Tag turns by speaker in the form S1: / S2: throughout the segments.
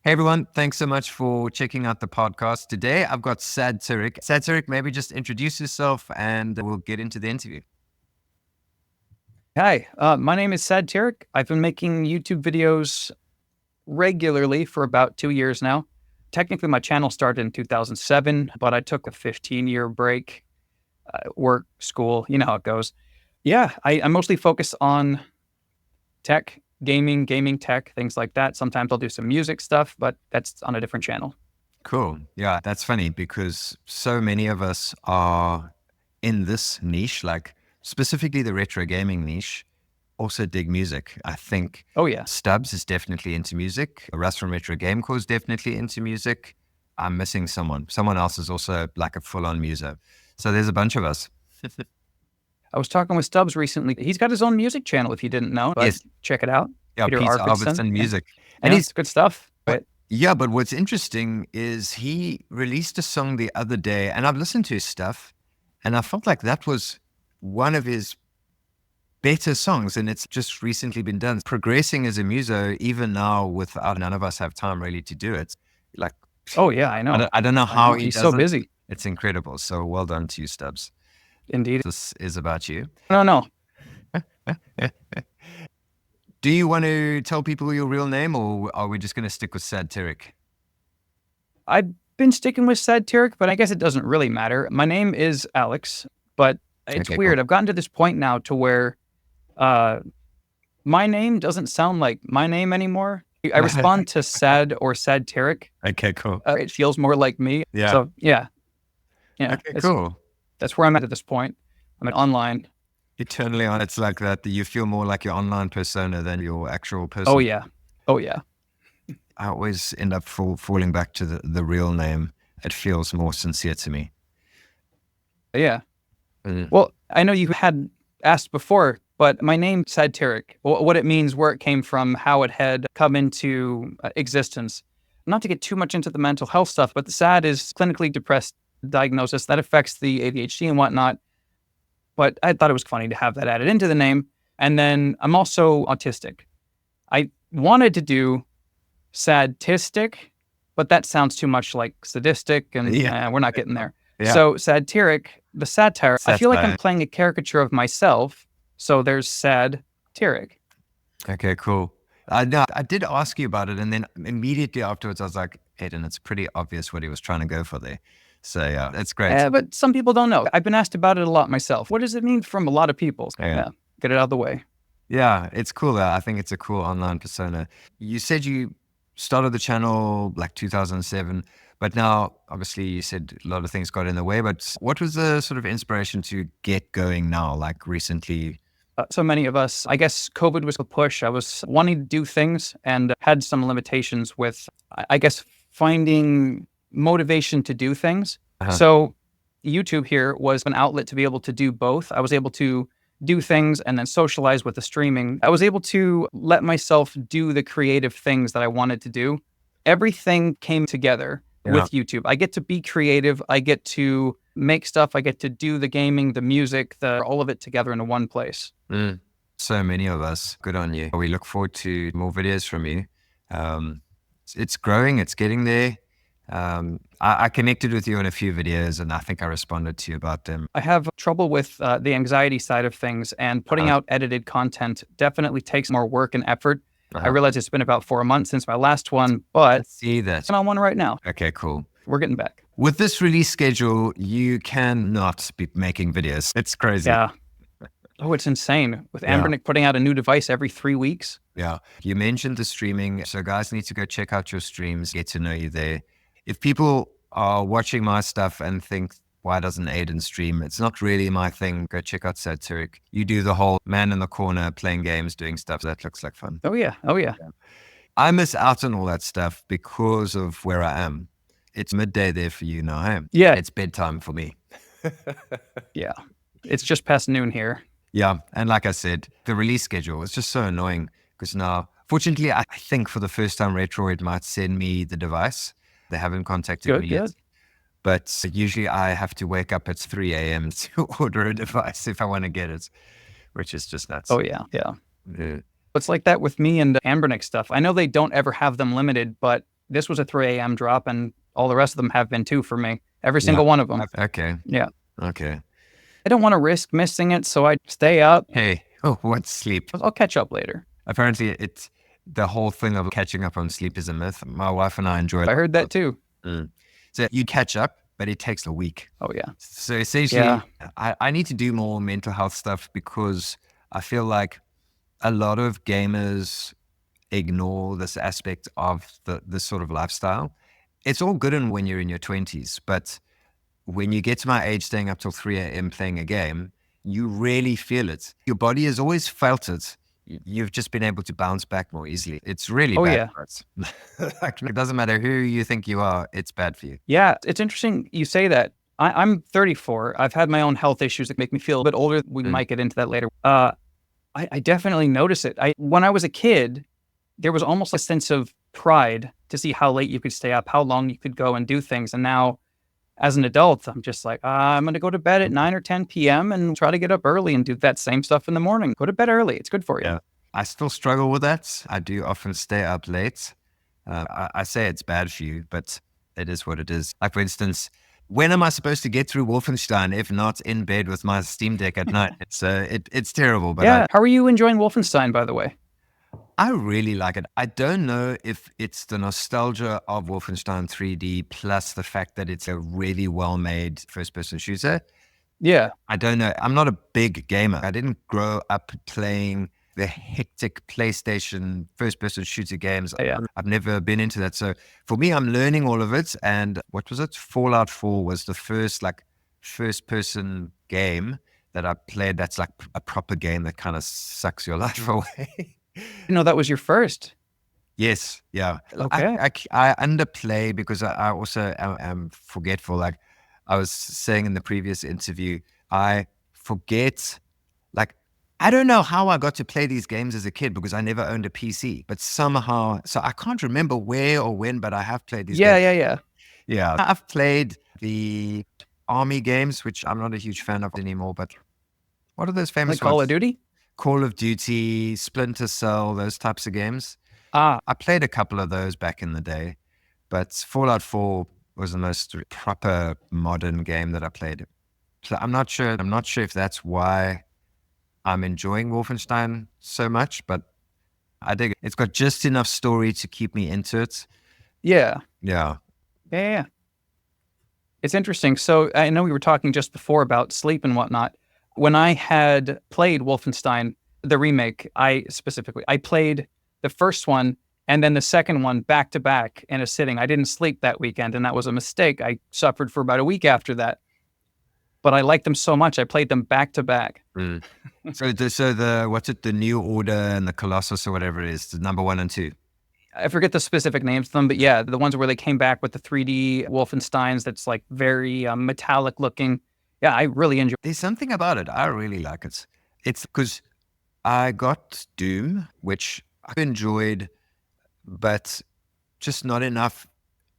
S1: Hey everyone, thanks so much for checking out the podcast. Today I've got Sadtiric. Sadtiric, maybe just introduce yourself and we'll get into the interview.
S2: Hi, my name is Sadtiric. I've been making YouTube videos regularly for about 2 years now. Technically, my channel started in 2007, but I took a 15-year break, work, school, you know how it goes. Yeah, I mostly focus on tech, gaming tech, things like that. Sometimes I'll do some music stuff, but that's on a different channel.
S1: Cool. Yeah, that's funny because so many of us are in this niche, like specifically the retro gaming niche, also dig music. I think
S2: Oh, yeah.
S1: Stubbs is definitely into music. Russ from Retro Game Core is definitely into music. I'm missing someone. Someone else is also like a full-on muser. So there's a bunch of us.
S2: I was talking with Stubbs recently. He's got his own music channel if you didn't know, but
S1: Yes.
S2: check it out.
S1: Yeah,
S2: Peter
S1: Peter
S2: Arvidsson.
S1: Arvidsson music. And
S2: Yeah,
S1: he's
S2: it's good stuff.
S1: But yeah, but what's interesting is he released a song the other day, and I've listened to his stuff, and I felt like that was one of his better songs, and it's just recently been done. Progressing as a muso, even now, without none of us have time really to do it. Like,
S2: Oh, yeah, I know.
S1: I don't know how he
S2: He's
S1: does
S2: so
S1: it.
S2: busy.
S1: It's incredible. So well done to you, Stubbs.
S2: Indeed.
S1: This is about you.
S2: No.
S1: Do you want to tell people your real name, or are we just going to stick with Sadtiric?
S2: I've been sticking with Sadtiric, but I guess it doesn't really matter. My name is Alex, but it's
S1: Okay,
S2: weird.
S1: cool.
S2: I've gotten to this point now to where my name doesn't sound like my name anymore. I respond to Sad or Sadtiric.
S1: Okay, cool.
S2: It feels more like me.
S1: Yeah.
S2: So yeah.
S1: Okay, cool.
S2: That's where I'm at this point. I'm online.
S1: Eternally on. It's like that. You feel more like your online persona than your actual person.
S2: Oh yeah.
S1: I always end up falling back to the real name. It feels more sincere to me.
S2: Yeah. Well, I know you had asked before, but my name, Sadtiric, what it means, where it came from, how it had come into existence. Not to get too much into the mental health stuff, but the SAD is clinically depressed diagnosis that affects the ADHD and whatnot. But I thought it was funny to have that added into the name. And then I'm also autistic. I wanted to do sadistic, but that sounds too much like sadistic, and we're not getting there.
S1: Yeah.
S2: So Sadtiric, the satire, I feel like I'm
S1: Satire.
S2: playing a caricature of myself. So there's Sadtiric.
S1: Okay, cool. No, I did ask you about it, and then immediately afterwards, I was like, Adin, it's pretty obvious what he was trying to go for there. So yeah, that's great.
S2: But some people don't know. I've been asked about it a lot myself. What does it mean from a lot of people?
S1: Yeah.
S2: Get it out of the way.
S1: Yeah, it's cool. I think it's a cool online persona. You said you started the channel like 2007, but now obviously you said a lot of things got in the way, but what was the sort of inspiration to get going now, like recently?
S2: So many of us, I guess COVID was a push. I was wanting to do things and had some limitations with, I guess, finding motivation to do things. So YouTube here was an outlet to be able to do both. I was able to do things and then socialize with the streaming. I was able to let myself do the creative things that I wanted to do. Everything came together with YouTube. I get to be creative. I get to make stuff. I get to do the gaming, the music, all of it together into one place.
S1: So many of us. Good on you. We look forward to more videos from you. It's growing. It's getting there. I connected with you in a few videos, and I think I responded to you about them.
S2: I have trouble with the anxiety side of things, and putting out edited content definitely takes more work and effort. I realize it's been about 4 months since my last one, but
S1: see that.
S2: I'm on one right now.
S1: Okay, cool.
S2: We're getting back.
S1: With this release schedule, you cannot be making videos. It's crazy.
S2: Yeah. Oh, it's insane. With Ambernick putting out a new device every 3 weeks.
S1: Yeah. You mentioned the streaming. So guys need to go check out your streams, get to know you there. If people are watching my stuff and think, why doesn't Adin stream? It's not really my thing. Go check out Sadtiric. You do the whole man in the corner playing games, doing stuff. That looks like fun.
S2: Oh, yeah.
S1: I miss out on all that stuff because of where I am. It's midday there for you now.
S2: Yeah.
S1: It's bedtime for me.
S2: Yeah. It's just past noon here.
S1: Yeah. And like I said, the release schedule is just so annoying because now, fortunately, I think for the first time, Retroid might send me the device. They haven't contacted me yet. But usually I have to wake up at 3 a.m. to order a device if I want to get it, which is just nuts.
S2: Oh, yeah. It's like that with me and Ambernick stuff. I know they don't ever have them limited, but this was a 3 a.m. drop, and all the rest of them have been too for me. Every single one of them.
S1: Okay.
S2: Yeah.
S1: Okay.
S2: I don't want to risk missing it, so I stay up.
S1: Hey, what's sleep?
S2: I'll catch up later.
S1: Apparently, the whole thing of catching up on sleep is a myth. My wife and I enjoy it.
S2: I heard that too.
S1: So you catch up, but it takes a week.
S2: Oh, yeah.
S1: So essentially, I need to do more mental health stuff because I feel like a lot of gamers ignore this aspect of this sort of lifestyle. It's all good and when you're in your 20s, but when you get to my age, staying up till 3 a.m. playing a game, you really feel it. Your body has always felt it. You've just been able to bounce back more easily. It's really bad for us. Like, it doesn't matter who you think you are, it's bad for you.
S2: Yeah, it's interesting you say that. I'm 34. I've had my own health issues that make me feel a bit older. We might get into that later. I definitely notice it. When I was a kid, there was almost a sense of pride to see how late you could stay up, how long you could go and do things. And now, as an adult, I'm just like, I'm going to go to bed at 9 or 10 p.m. and try to get up early and do that same stuff in the morning. Go to bed early. It's good for you.
S1: Yeah. I still struggle with that. I do often stay up late. I say it's bad for you, but it is what it is. Like, for instance, when am I supposed to get through Wolfenstein if not in bed with my Steam Deck at night? So it's terrible. But
S2: yeah. How are you enjoying Wolfenstein, by the way?
S1: I really like it. I don't know if it's the nostalgia of Wolfenstein 3D plus the fact that it's a really well-made first-person shooter.
S2: Yeah.
S1: I don't know. I'm not a big gamer. I didn't grow up playing the hectic PlayStation first-person shooter games.
S2: Yeah.
S1: I've never been into that. So for me, I'm learning all of it. And what was it? Fallout 4 was the first first-person game that I played that's like a proper game that kind of sucks your life away.
S2: That was your first.
S1: Yes. Yeah.
S2: Okay.
S1: I underplay because I also am forgetful. Like I was saying in the previous interview, I forget, like, I don't know how I got to play these games as a kid because I never owned a PC, but somehow, so I can't remember where or when, but I have played these games. Yeah. I've played the army games, which I'm not a huge fan of anymore, but what are those famous
S2: ones? Call of Duty?
S1: Call of Duty, Splinter Cell, those types of games.
S2: I
S1: played a couple of those back in the day, but Fallout 4 was the most proper modern game that I played. So I'm not sure if that's why I'm enjoying Wolfenstein so much, but I dig it. It's got just enough story to keep me into it.
S2: Yeah.
S1: Yeah.
S2: Yeah. It's interesting. So I know we were talking just before about sleep and whatnot. When I had played Wolfenstein, the remake, I played the first one and then the second one back to back in a sitting. I didn't sleep that weekend, and that was a mistake. I suffered for about a week after that. But I liked them so much, I played them back to back.
S1: So the what's it? The New Order and the Colossus or whatever it is, the number 1 and 2.
S2: I forget the specific names of them, but yeah, the ones where they came back with the 3D Wolfensteins that's like very metallic looking. Yeah, I really enjoy it.
S1: There's something about it. I really like it. It's because I got Doom, which I enjoyed, but just not enough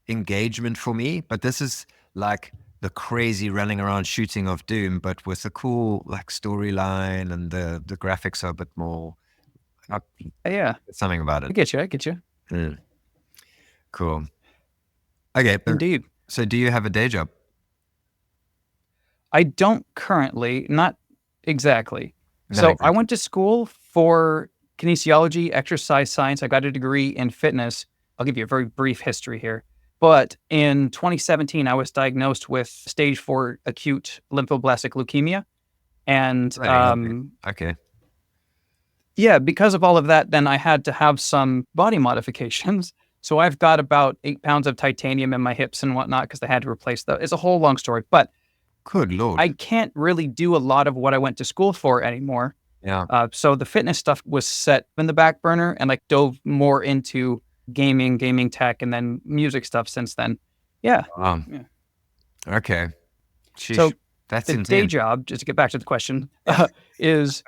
S1: engagement for me. But this is like the crazy running around shooting of Doom, but with a cool like storyline, and the graphics are a bit more.
S2: Yeah,
S1: something about it.
S2: I get you.
S1: Cool. Okay.
S2: Indeed.
S1: So do you have a day job?
S2: I don't currently, not exactly. So I went to school for kinesiology, exercise science. I got a degree in fitness. I'll give you a very brief history here. But in 2017, I was diagnosed with stage 4 acute lymphoblastic leukemia. And
S1: okay.
S2: Yeah, because of all of that, then I had to have some body modifications. So I've got about 8 pounds of titanium in my hips and whatnot because they had to replace that. It's a whole long story. But
S1: good Lord,
S2: I can't really do a lot of what I went to school for anymore.
S1: Yeah.
S2: So the fitness stuff was set in the back burner, and like dove more into gaming tech, and then music stuff since then. Yeah.
S1: Yeah. Okay. Sheesh.
S2: So
S1: that's
S2: the
S1: intense.
S2: day job, just to get back to the question, is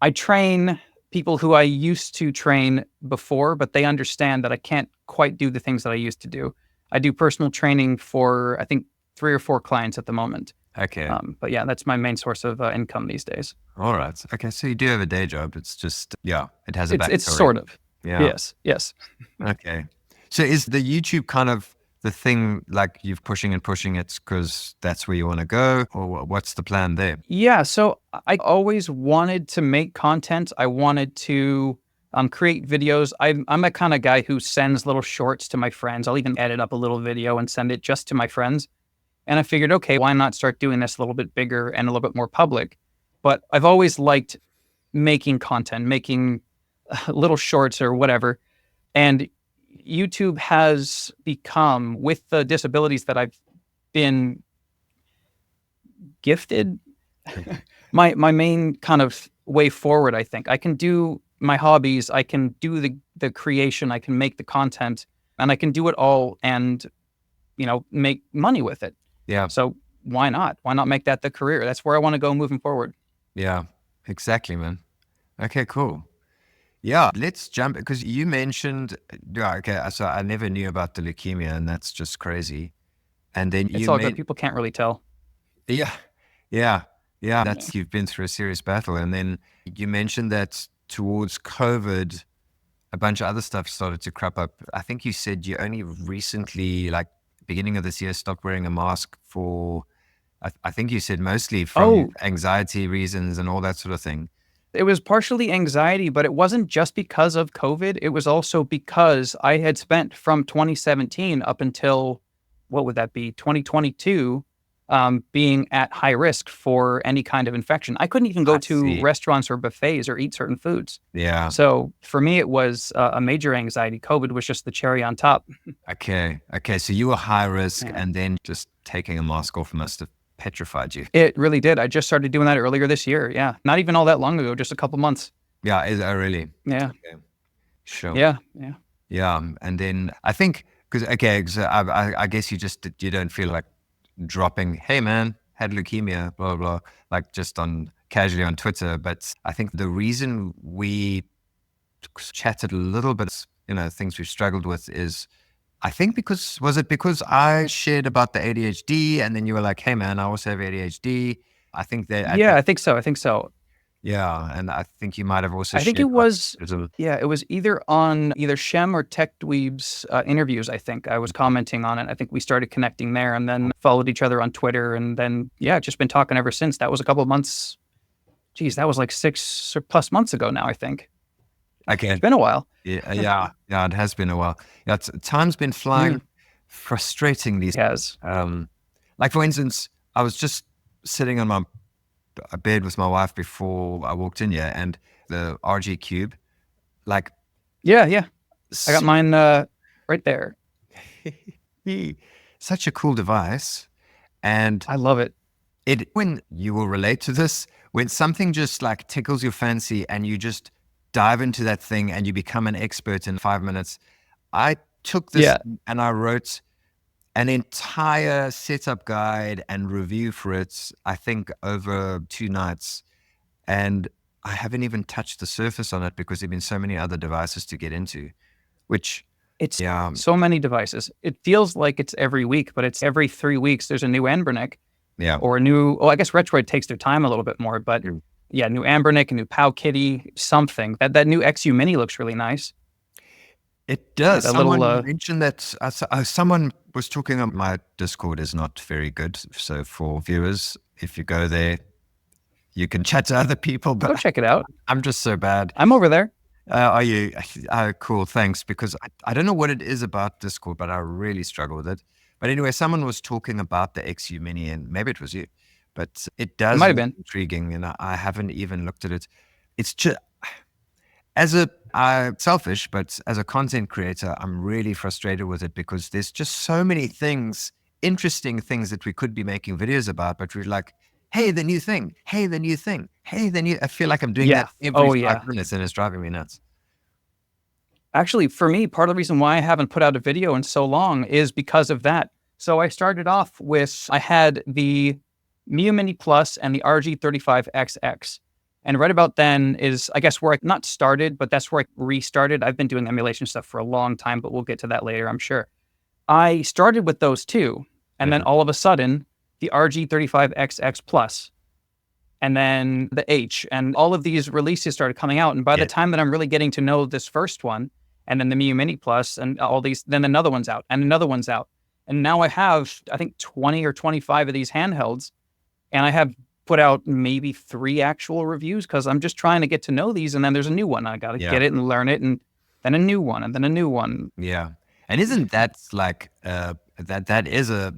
S2: I train people who I used to train before, but they understand that I can't quite do the things that I used to do. I do personal training for, I think, 3 or 4 clients at the moment.
S1: Okay.
S2: But yeah, that's my main source of income these days.
S1: All right. Okay. So you do have a day job. It's just, it has a backstory.
S2: It's sort of.
S1: Yeah.
S2: Yes.
S1: Okay. So is the YouTube kind of the thing, like you're pushing and pushing it because that's where you want to go, or what's the plan there?
S2: Yeah, so I always wanted to make content. I wanted to create videos. I'm a kind of guy who sends little shorts to my friends. I'll even edit up a little video and send it just to my friends. And I figured, okay, why not start doing this a little bit bigger and a little bit more public? But I've always liked making content, making little shorts or whatever. And YouTube has become, with the disabilities that I've been gifted, my main kind of way forward. I think I can do my hobbies, I can do the creation, I can make the content, and I can do it all and make money with it.
S1: Yeah.
S2: So why not? Why not make that the career? That's where I want to go moving forward.
S1: Yeah, exactly, man. Okay, cool. Yeah, let's jump because you mentioned, yeah, okay, so I never knew about the leukemia, and that's just crazy. And then
S2: It's
S1: you
S2: all good. People can't really tell.
S1: yeah, yeah, that's, you've been through a serious battle. And then you mentioned that towards COVID, a bunch of other stuff started to crop up. I think you said you only recently, like beginning of this year, stopped wearing a mask for, I think you said mostly from anxiety reasons and all that sort of thing.
S2: It was partially anxiety, but it wasn't just because of COVID. It was also because I had spent from 2017 up until, what would that be, 2022, being at high risk for any kind of infection. I couldn't even go to restaurants or buffets or eat certain foods.
S1: Yeah.
S2: So for me, it was a major anxiety. COVID was just the cherry on top.
S1: Okay. So you were high risk, and then just taking a mask off must have petrified you.
S2: It really did. I just started doing that earlier this year. Yeah. Not even all that long ago, just a couple months.
S1: Yeah. Oh, really?
S2: Yeah.
S1: Okay. Sure.
S2: Yeah.
S1: And then I think, because I guess you don't feel like dropping, hey man, had leukemia, blah, blah, blah, like just casually on Twitter. But I think the reason we chatted a little bit, things we've struggled with is, I think because I shared about the ADHD and then you were like, hey man, I also have ADHD. I think that.
S2: I think so.
S1: Yeah. And I think you might have also
S2: I think it was either on Shem or Tech Dweeb's interviews. I think I was commenting on it. I think we started connecting there and then followed each other on Twitter. And then, just been talking ever since. That was a couple of months. Geez, that was like 6 or plus months ago now, I think.
S1: Okay.
S2: It's been a while.
S1: Yeah, it has been a while. Yeah, time's been flying frustratingly.
S2: It has.
S1: Like, for instance, I was just sitting on my bed with my wife before I walked in here, and the RG Cube, like...
S2: Yeah. I got mine right there.
S1: Such a cool device. And
S2: I love it.
S1: When you will relate to this, when something just like tickles your fancy and you just dive into that thing and you become an expert in 5 minutes. I took this and I wrote an entire setup guide and review for it, I think over 2 nights. And I haven't even touched the surface on it because there have been so many other devices to get into, which...
S2: It's so many devices. It feels like it's every week, but it's every 3 weeks there's a new Anbernic.
S1: Yeah.
S2: Or a new, I guess Retroid takes their time a little bit more, but new Anbernic, a new POW Kitty, something. That new XU Mini looks really nice.
S1: It does. Someone mentioned that, someone was talking about, my Discord is not very good. So for viewers, if you go there, you can chat to other people. But
S2: go check it out.
S1: I'm just so bad.
S2: I'm over there.
S1: Are you? Cool, thanks. Because I don't know what it is about Discord, but I really struggle with it. But anyway, someone was talking about the XU Mini, and maybe it was you, but it does
S2: might have been
S1: intriguing, and I haven't even looked at it. It's just, selfish, but as a content creator, I'm really frustrated with it because there's just so many things, interesting things that we could be making videos about, but we're like, hey, the new thing, hey, the new thing, hey, the new... I feel like I'm doing that every 5 minutes, and it's driving me nuts.
S2: Actually, for me, part of the reason why I haven't put out a video in so long is because of that. So I started off with, I had the Mio Mini Plus and the RG35XX. And right about then is, I guess, where I not started, but that's where I restarted. I've been doing emulation stuff for a long time, but we'll get to that later, I'm sure. I started with those two. And then all of a sudden, the RG35XX Plus, and then the H, and all of these releases started coming out. And by the time that I'm really getting to know this first one, and then the Miu Mini Plus, and all these. Then another one's out, and another one's out, and now I have, I think, 20 or 25 of these handhelds, and I have put out maybe 3 actual reviews because I'm just trying to get to know these. And then there's a new one. I got to get it and learn it, and then a new one, and then a new one.
S1: Yeah. And isn't that like that is a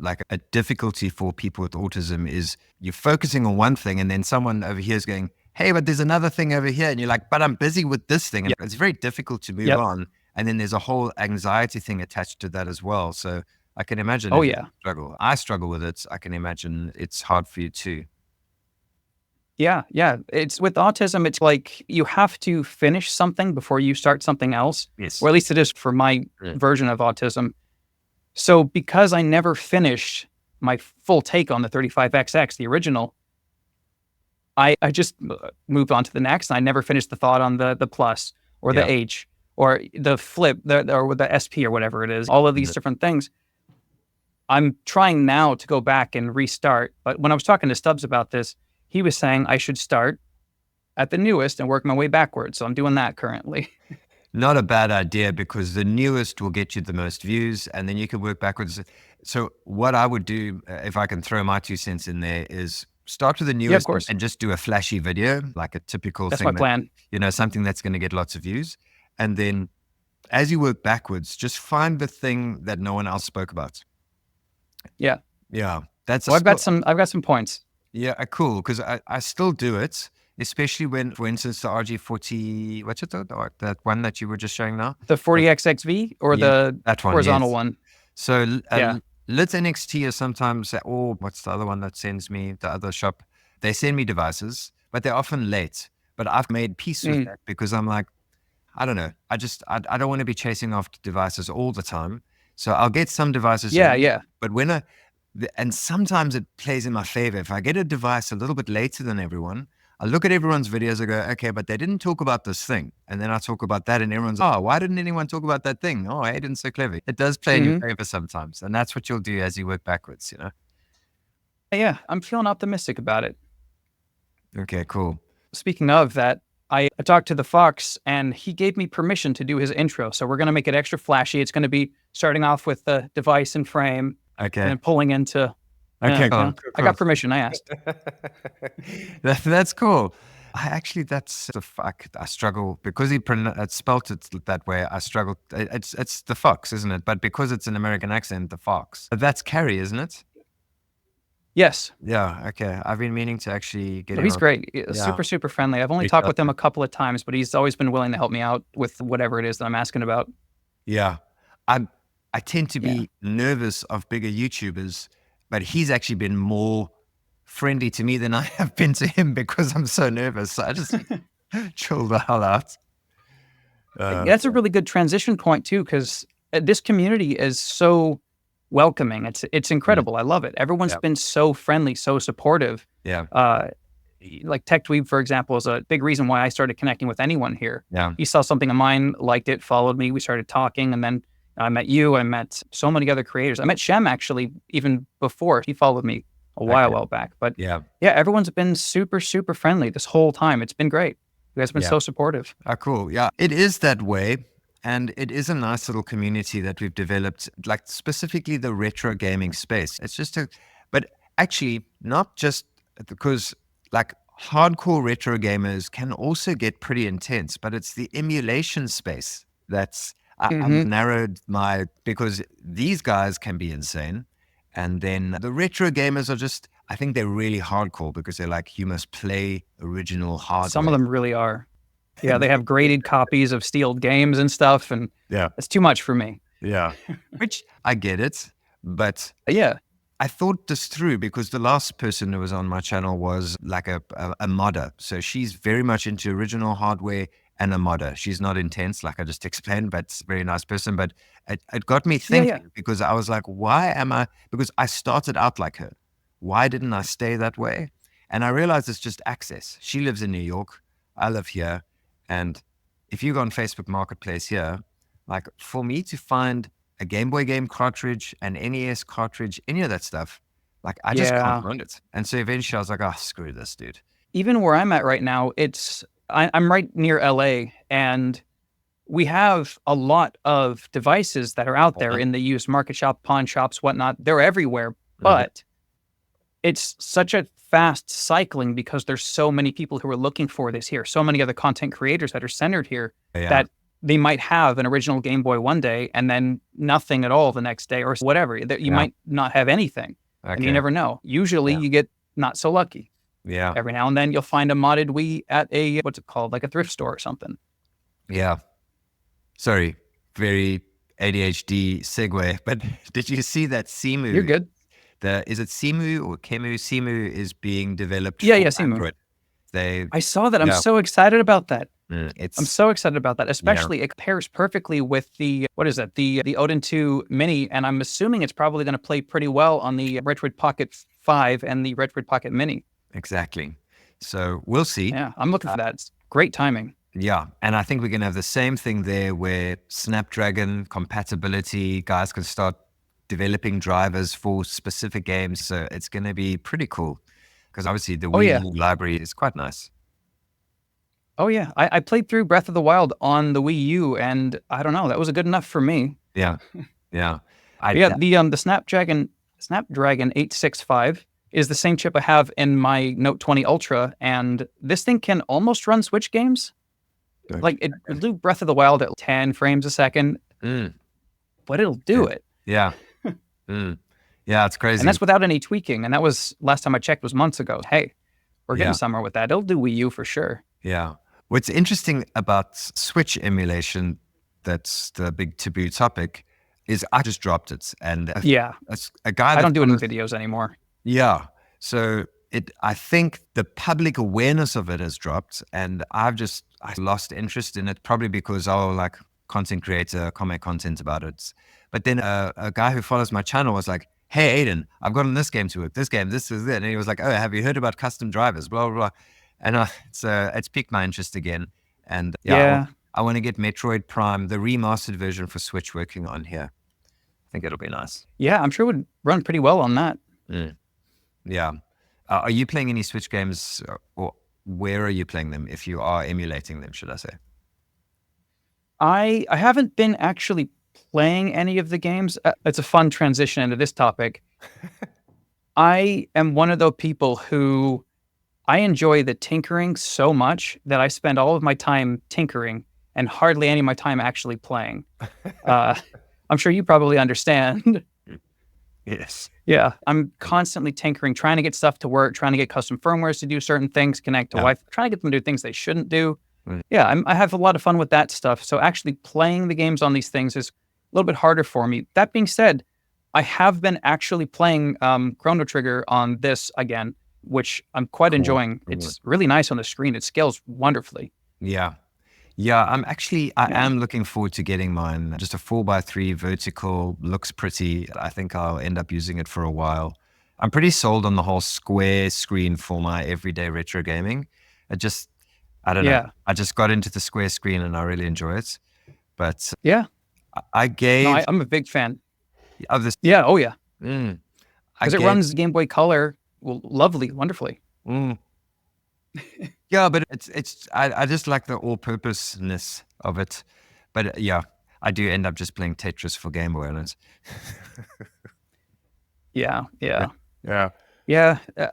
S1: difficulty for people with autism, is you're focusing on one thing and then someone over here is going, hey, but there's another thing over here. And you're like, but I'm busy with this thing. And it's very difficult to move on. And then there's a whole anxiety thing attached to that as well. So I can imagine struggle. I struggle with it. I can imagine it's hard for you too.
S2: Yeah. It's with autism, it's like you have to finish something before you start something else.
S1: Yes.
S2: Or at least it is for my version of autism. So because I never finished my full take on the 35XX, the original, I just moved on to the next. I never finished the thought on the Plus or the H or the Flip or the SP or whatever it is, all of these different things. I'm trying now to go back and restart. But when I was talking to Stubbs about this, he was saying I should start at the newest and work my way backwards. So I'm doing that currently.
S1: Not a bad idea, because the newest will get you the most views, and then you can work backwards. So what I would do, if I can throw my 2 cents in there, is start with the newest and just do a flashy video, like a typical
S2: That's
S1: thing.
S2: my plan.
S1: Something that's going to get lots of views. And then as you work backwards, just find the thing that no one else spoke about.
S2: Yeah.
S1: That's
S2: I've got some points.
S1: Yeah, cool. Because I still do it, especially when, for instance, the RG40, what's it, that one that you were just showing now?
S2: The 40XXV or the
S1: that one,
S2: horizontal one?
S1: So Lit NXT is sometimes, or what's the other one that sends me, the other shop? They send me devices, but they're often late. But I've made peace with that, because I'm like, I don't know. I don't want to be chasing after devices all the time. So I'll get some devices. But and sometimes it plays in my favor. If I get a device a little bit later than everyone, I look at everyone's videos, I go, okay, but they didn't talk about this thing. And then I talk about that, and everyone's, oh, why didn't anyone talk about that thing? Oh, Adin's so clever. It does play in your favor sometimes. And that's what you'll do as you work backwards,
S2: Yeah, I'm feeling optimistic about it.
S1: Okay, cool.
S2: Speaking of that, I talked to the Fox, and he gave me permission to do his intro. So we're going to make it extra flashy. It's going to be starting off with the device and frame.
S1: Okay.
S2: And pulling into.
S1: Okay, cool.
S2: I got permission. I asked.
S1: That's cool. That's the fuck. I struggle because he spelt it that way. I struggle. It's the Fox, isn't it? But because it's an American accent, the Fox. That's Carrie, isn't it?
S2: Yes.
S1: Yeah. Okay. I've been meaning to actually get him.
S2: He's great. Super, super friendly. I've only talked with him a couple of times, but he's always been willing to help me out with whatever it is that I'm asking about.
S1: Yeah. I tend to be nervous of bigger YouTubers, but he's actually been more friendly to me than I have been to him, because I'm so nervous. So I just chill the hell out.
S2: That's a really good transition point too, because this community is so welcoming. It's incredible. I love it. Everyone's been so friendly, so supportive.
S1: Yeah.
S2: Like TechDweeb, for example, is a big reason why I started connecting with anyone here.
S1: Yeah.
S2: He saw something of mine, liked it, followed me. We started talking, and then I met you. I met so many other creators. I met Shem actually even before. He followed me a while back. But everyone's been super, super friendly this whole time. It's been great. You guys have been so supportive.
S1: Cool. Yeah, it is that way. And it is a nice little community that we've developed, like specifically the retro gaming space. It's just but actually not just because like hardcore retro gamers can also get pretty intense, but it's the emulation space that's, I've narrowed because these guys can be insane. And then the retro gamers are just, I think they're really hardcore, because they're like, you must play original hardware.
S2: Some of them really are. Yeah, they have graded copies of sealed games and stuff, and it's too much for me.
S1: Yeah, which I get it, but
S2: I
S1: thought this through, because the last person who was on my channel was like a modder. So she's very much into original hardware and a modder. She's not intense, like I just explained, but a very nice person. But it got me thinking, because I was like, because I started out like her. Why didn't I stay that way? And I realized it's just access. She lives in New York. I live here. And if you go on Facebook Marketplace here, like for me to find a Game Boy game cartridge, an NES cartridge, any of that stuff, like I just can't find it. And so eventually I was like, oh, screw this, dude.
S2: Even where I'm at right now, I'm right near LA, and we have a lot of devices that are out there in the used market shop, pawn shops, whatnot. They're everywhere, but it's such a fast cycling because there's so many people who are looking for this here, so many other content creators that are centered here that they might have an original Game Boy one day and then nothing at all the next day or whatever. You might not have anything, and you never know. Usually you get not so lucky.
S1: Yeah.
S2: Every now and then you'll find a modded Wii at a, what's it called, like a thrift store or something.
S1: Yeah. Sorry, very ADHD segue, but did you see that Simu?
S2: You're good.
S1: Is it Simu or Kemu? Simu is being developed for
S2: Simu.
S1: Android.
S2: I saw that. I'm so excited about that.
S1: I'm
S2: so excited about that. Especially it pairs perfectly with the, what is that? The Odin 2 Mini, and I'm assuming it's probably going to play pretty well on the Retroid Pocket 5 and the Retroid Pocket Mini.
S1: Exactly. So we'll see.
S2: Yeah, I'm looking for that. It's great timing.
S1: Yeah, and I think we're going to have the same thing there where Snapdragon compatibility, guys can start developing drivers for specific games. So it's going to be pretty cool because obviously the Wii U library is quite nice.
S2: Oh, yeah. I played through Breath of the Wild on the Wii U, and I don't know, that was good enough for me.
S1: Yeah, yeah.
S2: The Snapdragon 865 is the same chip I have in my Note 20 Ultra, and this thing can almost run Switch games. Like, it'll do Breath of the Wild at 10 frames a second, but it'll do it.
S1: Yeah. Yeah, it's crazy.
S2: And that's without any tweaking, and that was, last time I checked, was months ago. Hey, we're getting somewhere with that. It'll do Wii U for sure.
S1: Yeah. What's interesting about Switch emulation, that's the big taboo topic, is I just dropped it. And a guy
S2: I don't do it in videos anymore.
S1: Yeah. So I think the public awareness of it has dropped, and I lost interest in it, probably because like content creator, comment content about it. But then a guy who follows my channel was like, hey, Adin, I've gotten this game to work, this game, this is it. And he was like, oh, have you heard about custom drivers, blah, blah, blah. And it's piqued my interest again. And I want to get Metroid Prime, the remastered version for Switch, working on here. I think it'll be nice.
S2: Yeah, I'm sure it would run pretty well on that.
S1: Yeah. Are you playing any Switch games, or where are you playing them, if you are emulating them, should I say?
S2: I haven't been actually playing any of the games. It's a fun transition into this topic. I am one of those people who I enjoy the tinkering so much that I spend all of my time tinkering and hardly any of my time actually playing. I'm sure you probably understand.
S1: Yes.
S2: Yeah, I'm constantly tinkering, trying to get stuff to work, trying to get custom firmwares to do certain things, connect to Wi-Fi, trying to get them to do things they shouldn't do. Yeah, I have a lot of fun with that stuff. So actually playing the games on these things is a little bit harder for me. That being said, I have been actually playing Chrono Trigger on this again, which I'm quite enjoying. It's really nice on the screen. It scales wonderfully.
S1: Yeah. Yeah, I am looking forward to getting mine. Just a 4x3 vertical, looks pretty. I think I'll end up using it for a while. I'm pretty sold on the whole square screen for my everyday retro gaming. I don't know. I just got into the square screen and I really enjoy it. But
S2: I'm a big fan
S1: of this.
S2: Yeah, oh yeah. Because it runs Game Boy Color lovely, wonderfully.
S1: Yeah, but I just like the all-purposeness of it. But I do end up just playing Tetris for Game Boy on it.
S2: Yeah.
S1: Yeah.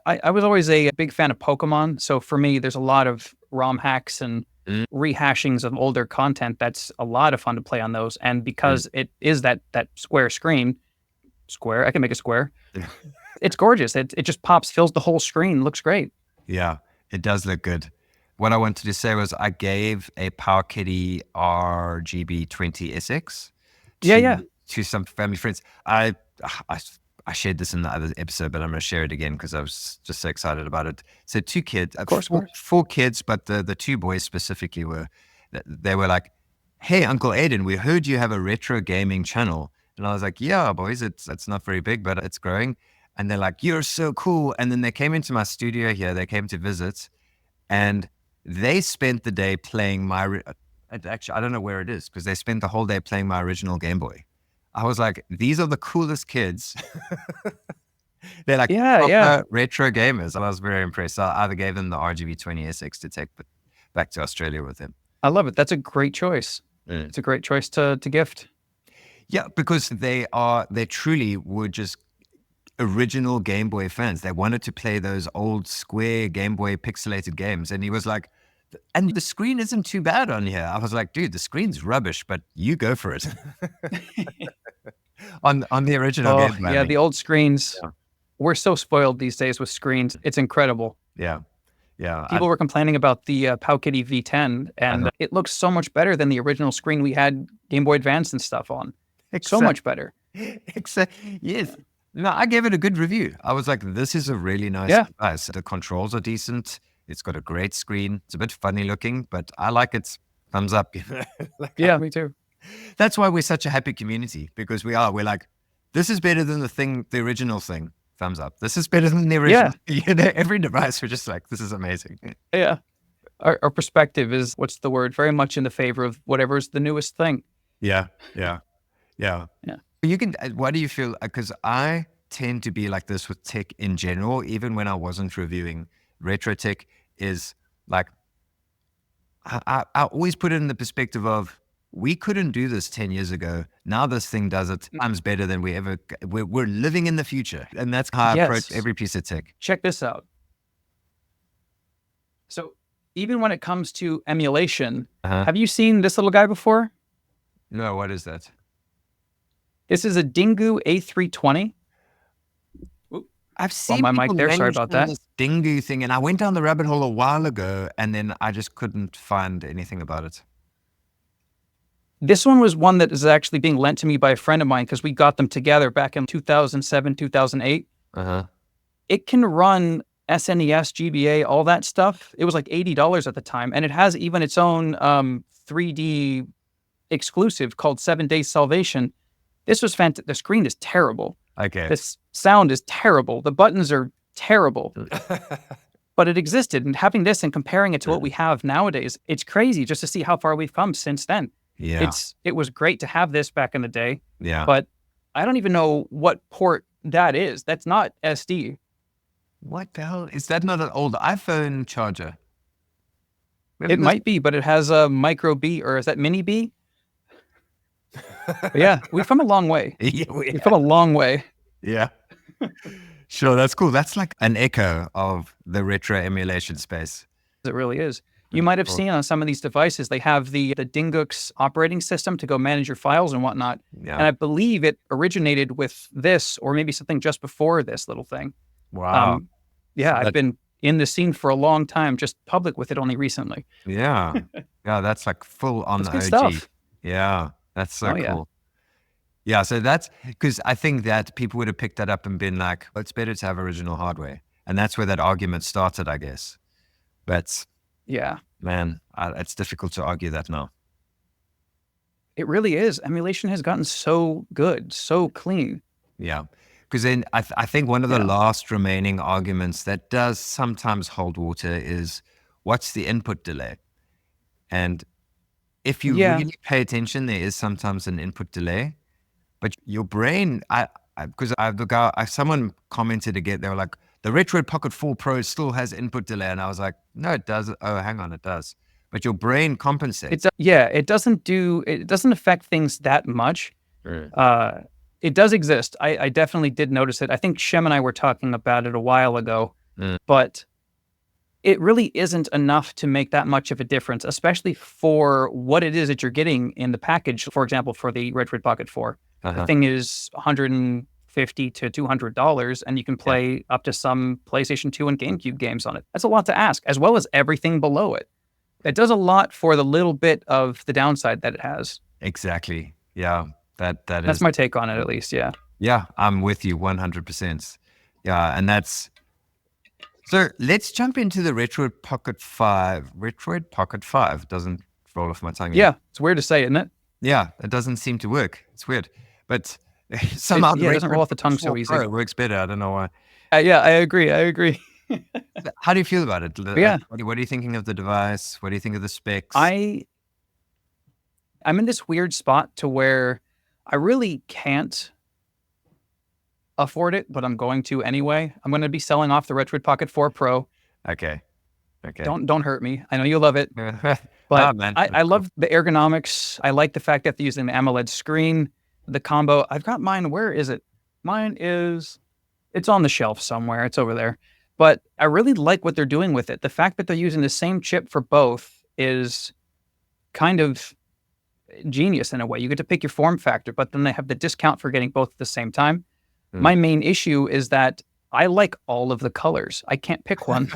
S2: I was always a big fan of Pokemon. So for me, there's a lot of ROM hacks and rehashings of older content. That's a lot of fun to play on those. And because it is that square screen, I can make a square. It's gorgeous. It just pops, fills the whole screen, looks great.
S1: Yeah, it does look good. What I wanted to say was I gave a Power Kitty RGB20SX to some family friends. I shared this in the other episode, but I'm going to share it again because I was just so excited about it. So 2 kids, of course, 4 kids, but the 2 boys specifically were like, hey, Uncle Adin, we heard you have a retro gaming channel. And I was like, yeah, boys, it's not very big, but it's growing. And they're like, you're so cool. And then they came into my studio here. They came to visit, and they spent the day playing actually, I don't know where it is, because they spent the whole day playing my original Game Boy. I was like, these are the coolest kids. They're like retro gamers. And I was very impressed. I either gave them the RGB20SX to take back to Australia with them.
S2: I love it. That's a great choice. It's a great choice to gift.
S1: Yeah, because they truly were just original Game Boy fans. They wanted to play those old square Game Boy pixelated games. And he was like, and the screen isn't too bad on here. I was like, dude, the screen's rubbish, but you go for it. on the original
S2: Oh,
S1: Game Boy.
S2: yeah, the old screens.
S1: Yeah.
S2: We're so spoiled these days with screens. It's incredible.
S1: Yeah. Yeah.
S2: People were complaining about the Powkiddy V10, and it looks so much better than the original screen we had Game Boy Advance and stuff on. So much better.
S1: Yes. No, I gave it a good review. I was like, this is a really nice device. The controls are decent. It's got a great screen. It's a bit funny looking, but I like it. Thumbs up.
S2: Yeah, me too.
S1: That's why we're such a happy community, because we're like, this is better than the original thing. Thumbs up. This is better than the original. Yeah. Every device, we're just like, this is amazing.
S2: Yeah. Our perspective is, what's the word? Very much in the favor of whatever's the newest thing.
S1: Yeah. Yeah. Yeah.
S2: Yeah.
S1: You can, what do you feel? Because I tend to be like this with tech in general, even when I wasn't reviewing retro tech, is like, I always put it in the perspective of, we couldn't do this 10 years ago. Now this thing does it times better than we're living in the future. And that's how I approach every piece of tech.
S2: Check this out. So even when it comes to emulation, have you seen this little guy before?
S1: No, what is that?
S2: This is a Dingu A320.
S1: I've seen
S2: my mic there. Sorry about that.
S1: This Dingu thing, and I went down the rabbit hole a while ago, and then I just couldn't find anything about it.
S2: This one was one that is actually being lent to me by a friend of mine, because we got them together back in 2007, 2008. It can run SNES, GBA, all that stuff. It was like $80 at the time, and it has even its own 3D exclusive called 7 Days Salvation. This was fantastic. The screen is terrible.
S1: Okay.
S2: This sound is terrible. The buttons are terrible. But it existed, and having this and comparing it to what we have nowadays, it's crazy just to see how far we've come since then.
S1: Yeah.
S2: It was great to have this back in the day.
S1: Yeah.
S2: But I don't even know what port that is. That's not SD.
S1: What the hell? Is that not an old iPhone charger?
S2: It might be, but it has a micro B, or is that mini B? Yeah, we've come a long way.
S1: Yeah,
S2: we've come a long way.
S1: Yeah. Sure, that's cool. That's like an echo of the retro emulation space.
S2: It really is. You might have seen on some of these devices, they have the Dingux operating system to go manage your files and whatnot.
S1: Yeah.
S2: And I believe it originated with this, or maybe something just before this little thing.
S1: Wow.
S2: Yeah, I've been in the scene for a long time, just public with it only recently.
S1: Yeah. Yeah, that's like full on
S2: That's
S1: the
S2: good
S1: OG.
S2: stuff.
S1: Yeah, that's so cool.
S2: Yeah.
S1: Yeah, so that's because I think that people would have picked that up and been like, well, it's better to have original hardware. And that's where that argument started, I guess. But
S2: yeah,
S1: man, it's difficult to argue that now.
S2: It really is. Emulation has gotten so good, so clean.
S1: Yeah. Because then I think one of the last remaining arguments that does sometimes hold water is, what's the input delay? And if you really pay attention, there is sometimes an input delay. But your brain, someone commented again, they were like, the Retroid Pocket 4 Pro still has input delay. And I was like, no, it does. Oh, hang on, it does. But your brain compensates.
S2: It doesn't affect things that much.
S1: Right.
S2: It does exist. I definitely did notice it. I think Shem and I were talking about it a while ago, but it really isn't enough to make that much of a difference, especially for what it is that you're getting in the package. For example, for the Retroid Pocket 4, the thing is $150 to $200, and you can play up to some PlayStation 2 and GameCube games on it. That's a lot to ask, as well as everything below it. It does a lot for the little bit of the downside that it has.
S1: Exactly. Yeah.
S2: That's my take on it, at least. Yeah.
S1: Yeah, I'm with you 100%. Yeah, and that's... So let's jump into the Retroid Pocket 5. Retroid Pocket 5 doesn't roll off my tongue.
S2: Yeah, it's weird to say, isn't it?
S1: Yeah, it doesn't seem to work. It's weird. But somehow
S2: it doesn't roll off the tongue so easy.
S1: It works better. I don't know why.
S2: Yeah, I agree.
S1: How do you feel about it?
S2: Yeah.
S1: What are you thinking of the device? What do you think of the specs?
S2: I'm in this weird spot to where I really can't afford it, but I'm going to anyway. I'm going to be selling off the Retroid Pocket 4 Pro.
S1: Okay.
S2: Don't hurt me. I know you love it. But
S1: man.
S2: I love the ergonomics. I like the fact that they're using the AMOLED screen, the combo. I've got mine. Where is it? It's on the shelf somewhere. It's over there. But I really like what they're doing with it. The fact that they're using the same chip for both is kind of genius in a way. You get to pick your form factor, but then they have the discount for getting both at the same time. My main issue is that I like all of the colors. I can't pick one.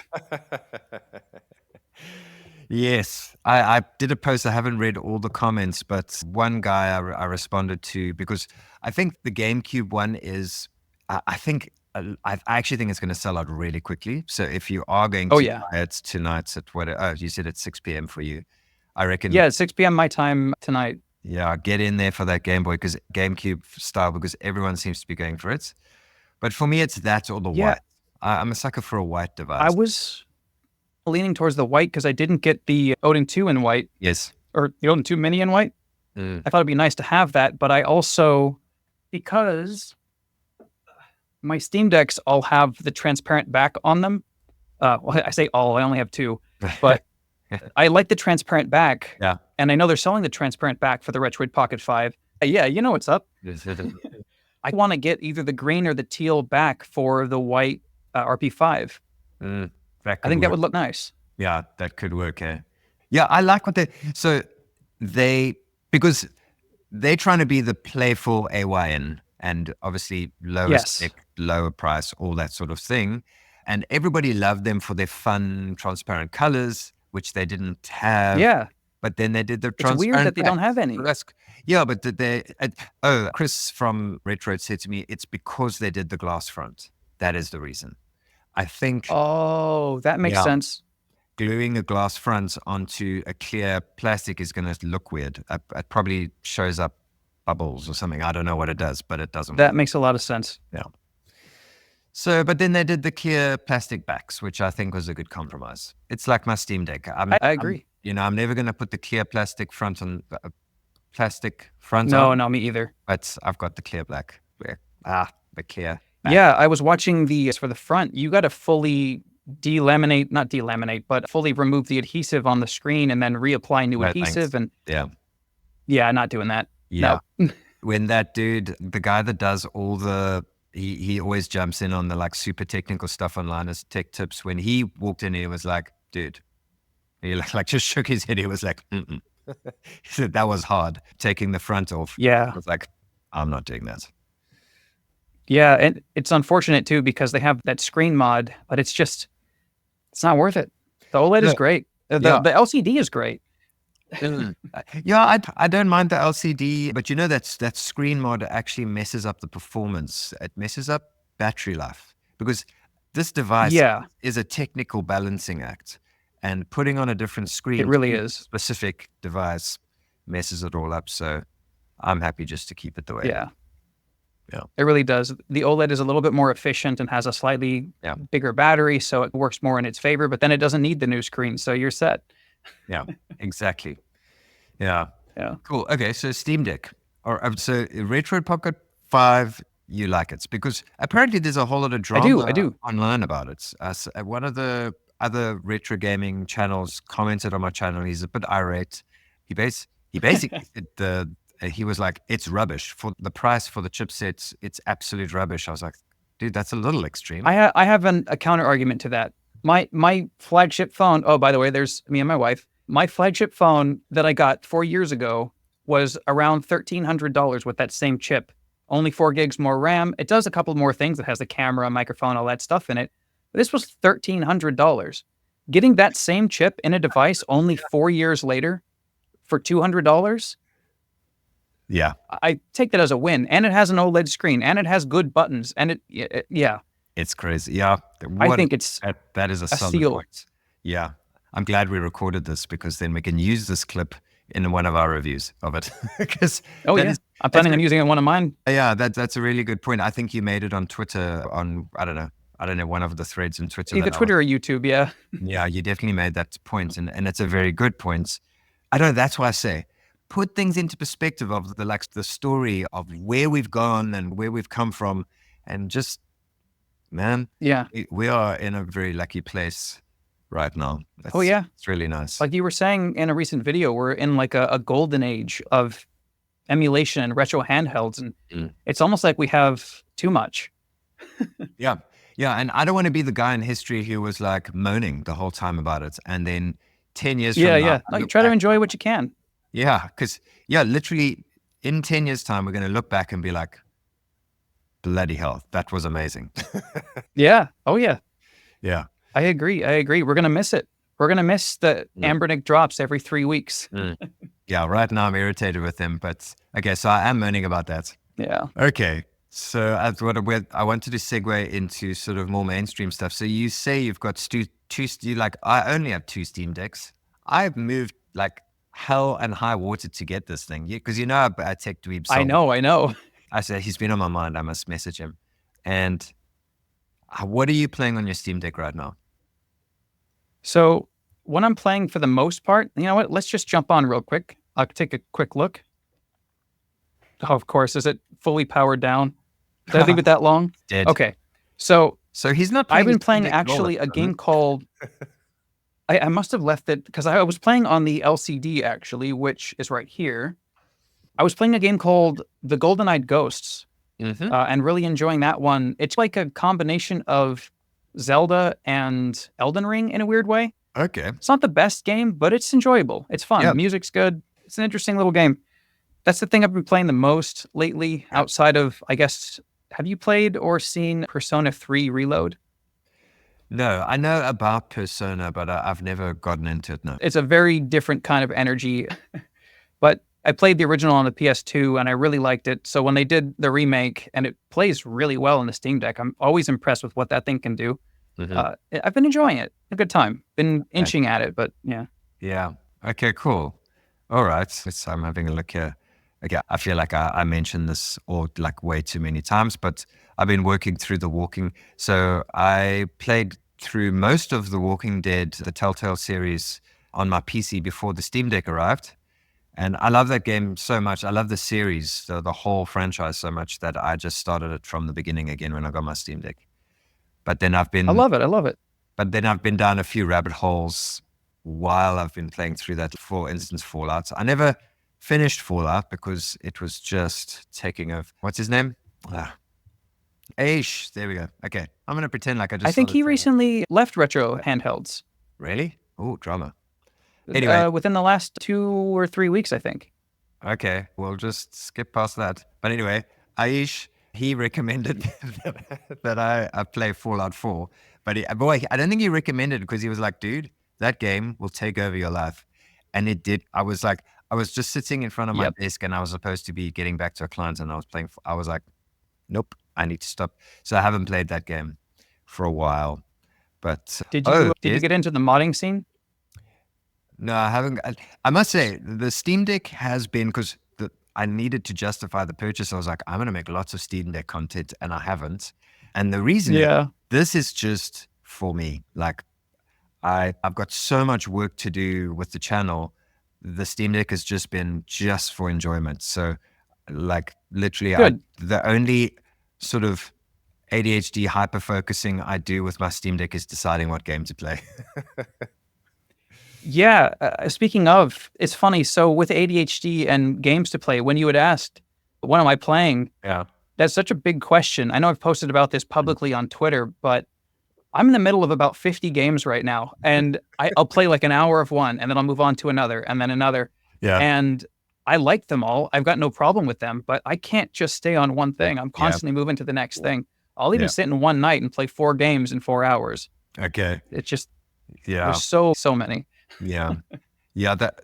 S1: Yes, I did a post. I haven't read all the comments, but one guy I responded to, because I think the GameCube one is, I think, I actually think it's going to sell out really quickly. So if you are going to buy it tonight at you said it's 6 p.m. for you, I reckon.
S2: Yeah, 6 p.m. my time tonight.
S1: Yeah, get in there for that Game Boy GameCube style, because everyone seems to be going for it. But for me, it's that or the white. I'm a sucker for a white device.
S2: I was leaning towards the white because I didn't get the Odin 2 in white.
S1: Yes.
S2: Or the Odin 2 Mini in white. I thought it'd be nice to have that, but I also, because my Steam Decks all have the transparent back on them. Well, I say all, I only have two, but I like the transparent back.
S1: Yeah.
S2: And I know they're selling the transparent back for the Retroid Pocket 5. Yeah, you know what's up. I want to get either the green or the teal back for the white RP5. I think that would look nice.
S1: Yeah, that could work. Yeah, I like what because they're trying to be the playful AYN, and obviously lower spec, lower price, all that sort of thing. And everybody loved them for their fun, transparent colors, which they didn't have.
S2: Yeah.
S1: But then they did the transparent.
S2: It's weird that they don't have any.
S1: Yeah, but Chris from Retroid said to me, it's because they did the glass front. That is the reason. I think.
S2: Oh, that makes sense.
S1: Gluing a glass front onto a clear plastic is going to look weird. It probably shows up bubbles or something. I don't know what it does, but it doesn't.
S2: That makes a lot of sense.
S1: Yeah. So, but then they did the clear plastic backs, which I think was a good compromise. It's like my Steam Deck.
S2: I agree.
S1: I'm never going to put the clear plastic front on.
S2: No, me either.
S1: But I've got the clear black. The clear
S2: back. Yeah, I was watching for the front. You got to fully not delaminate, but fully remove the adhesive on the screen and then reapply new adhesive. And not doing that.
S1: Yeah. No. When that dude, the guy that does all the, he always jumps in on the like super technical stuff online as tech tips. When he walked in, he was like, dude, he like just shook his head. He was like, He said that was hard, taking the front off.
S2: Yeah.
S1: I was like, I'm not doing that.
S2: Yeah, and it's unfortunate too because they have that screen mod, but it's not worth it. The OLED is great. The LCD is great.
S1: Yeah, I don't mind the LCD, but that screen mod actually messes up the performance. It messes up battery life because this device is a technical balancing act, and putting on a different screen,
S2: it really is
S1: specific device, messes it all up. So I'm happy just to keep it the way.
S2: Yeah. It really does. The OLED is a little bit more efficient and has a slightly bigger battery, so it works more in its favor, but then it doesn't need the new screen, so you're set.
S1: Yeah, exactly. Yeah. Cool. Okay, so Steam Deck. So Retroid Pocket 5, you like it? Because apparently there's a whole lot of drama
S2: I do.
S1: online about it. One of the other retro gaming channels commented on my channel. He's a bit irate. He basically said he was like, it's rubbish. For the price for the chipsets, it's absolute rubbish. I was like, dude, that's a little extreme.
S2: I have a counter argument to that. My flagship phone, oh, by the way, there's me and my wife. My flagship phone that I got 4 years ago was around $1,300 with that same chip. Only 4 gigs more RAM. It does a couple more things. It has the camera, microphone, all that stuff in it. But this was $1,300. Getting that same chip in a device only 4 years later for $200,
S1: yeah,
S2: I take that as a win. And it has an OLED screen, and it has good buttons, and
S1: it's crazy. Yeah,
S2: I think
S1: that is a solid
S2: steal.
S1: Point. Yeah, I'm glad we recorded this because then we can use this clip in one of our reviews of it.
S2: I'm planning on using it in one of mine.
S1: Yeah, that's a really good point. I think you made it on Twitter on I don't know one of the threads in Twitter.
S2: Either Twitter or YouTube. Yeah.
S1: Yeah, you definitely made that point, and it's a very good point. I don't know. That's why I say, put things into perspective of the story of where we've gone and where we've come from, and just, man, we are in a very lucky place right now.
S2: Oh yeah.
S1: It's really nice.
S2: Like you were saying in a recent video, we're in like a golden age of emulation and retro handhelds, and it's almost like we have too much.
S1: Yeah. Yeah. And I don't want to be the guy in history who was like moaning the whole time about it. And then 10 years
S2: Yeah,
S1: from now,
S2: yeah.
S1: I
S2: No, you
S1: look
S2: try to
S1: back.
S2: enjoy what you can.
S1: Yeah. Because, yeah, literally in 10 years' time, we're going to look back and be like, bloody hell, that was amazing.
S2: Yeah. Oh yeah.
S1: Yeah.
S2: I agree. We're gonna miss it. We're gonna miss the Ambernick drops every 3 weeks.
S1: Yeah. Right now, I'm irritated with them. But okay. So I am moaning about that.
S2: Yeah.
S1: Okay. So I wanted to segue into sort of more mainstream stuff. So you say you've got I only have 2 Steam Decks. I've moved like hell and high water to get this thing. Because I tech dweeb.
S2: I know.
S1: I said, he's been on my mind. I must message him. And what are you playing on your Steam Deck right now?
S2: So when I'm playing, for the most part, you know what? Let's just jump on real quick. I'll take a quick look. Oh, of course. Is it fully powered down? Did I leave it that long?
S1: Dead.
S2: Okay. So
S1: he's not.
S2: I've been playing actually a game called. I must have left it because I was playing on the LCD actually, which is right here. I was playing a game called The Golden-Eyed Ghosts, and really enjoying that one. It's like a combination of Zelda and Elden Ring in a weird way.
S1: Okay.
S2: It's not the best game, but it's enjoyable. It's fun.
S1: Yep.
S2: Music's good. It's an interesting little game. That's the thing I've been playing the most lately, outside of, I guess, have you played or seen Persona 3 Reload?
S1: No, I know about Persona, but I've never gotten into it. No.
S2: It's a very different kind of energy, but I played the original on the PS2 and I really liked it. So when they did the remake, and it plays really well in the Steam Deck, I'm always impressed with what that thing can do. I've been enjoying it. A good time. Been inching at it, but yeah.
S1: Yeah. Okay, cool. All right. So I'm having a look here. Okay, I feel like I mentioned this like way too many times, but I've been working through The Walking. So I played through most of The Walking Dead, the Telltale series, on my PC before the Steam Deck arrived. And I love that game so much. I love the series, the whole franchise so much that I just started it from the beginning again when I got my Steam Deck. But then I
S2: love it.
S1: But then I've been down a few rabbit holes while I've been playing through that. For instance, Fallout. I never finished Fallout because it was just taking over. What's his name? Aish. There we go. Okay. I'm going to pretend like I
S2: think he recently left retro handhelds.
S1: Really? Oh, drama. Anyway.
S2: Within the last 2 or 3 weeks, I think.
S1: Okay. We'll just skip past that. But anyway, Aish, he recommended that I play Fallout 4. But I don't think he recommended it because he was like, dude, that game will take over your life. And it did. I was just sitting in front of my desk and I was supposed to be getting back to a client and I was like, nope, I need to stop. So I haven't played that game for a while. But
S2: did you get into the modding scene?
S1: No, I haven't. I must say the Steam Deck has been, because I needed to justify the purchase. I was like, I'm going to make lots of Steam Deck content, and I haven't. And the reason, this is just for me. Like, I've got so much work to do with the channel. The Steam Deck has just been just for enjoyment. So, like, literally, the only sort of ADHD hyper focusing I do with my Steam Deck is deciding what game to play.
S2: Yeah. Speaking of, it's funny. So with ADHD and games to play, when you had asked, what am I playing?
S1: Yeah.
S2: That's such a big question. I know I've posted about this publicly on Twitter, but I'm in the middle of about 50 games right now. And I'll play like an hour of one, and then I'll move on to another, and then another.
S1: Yeah.
S2: And I like them all. I've got no problem with them, but I can't just stay on one thing. I'm constantly moving to the next thing. I'll even sit in one night and play 4 games in 4 hours.
S1: Okay.
S2: It's just, there's so many.
S1: Yeah. That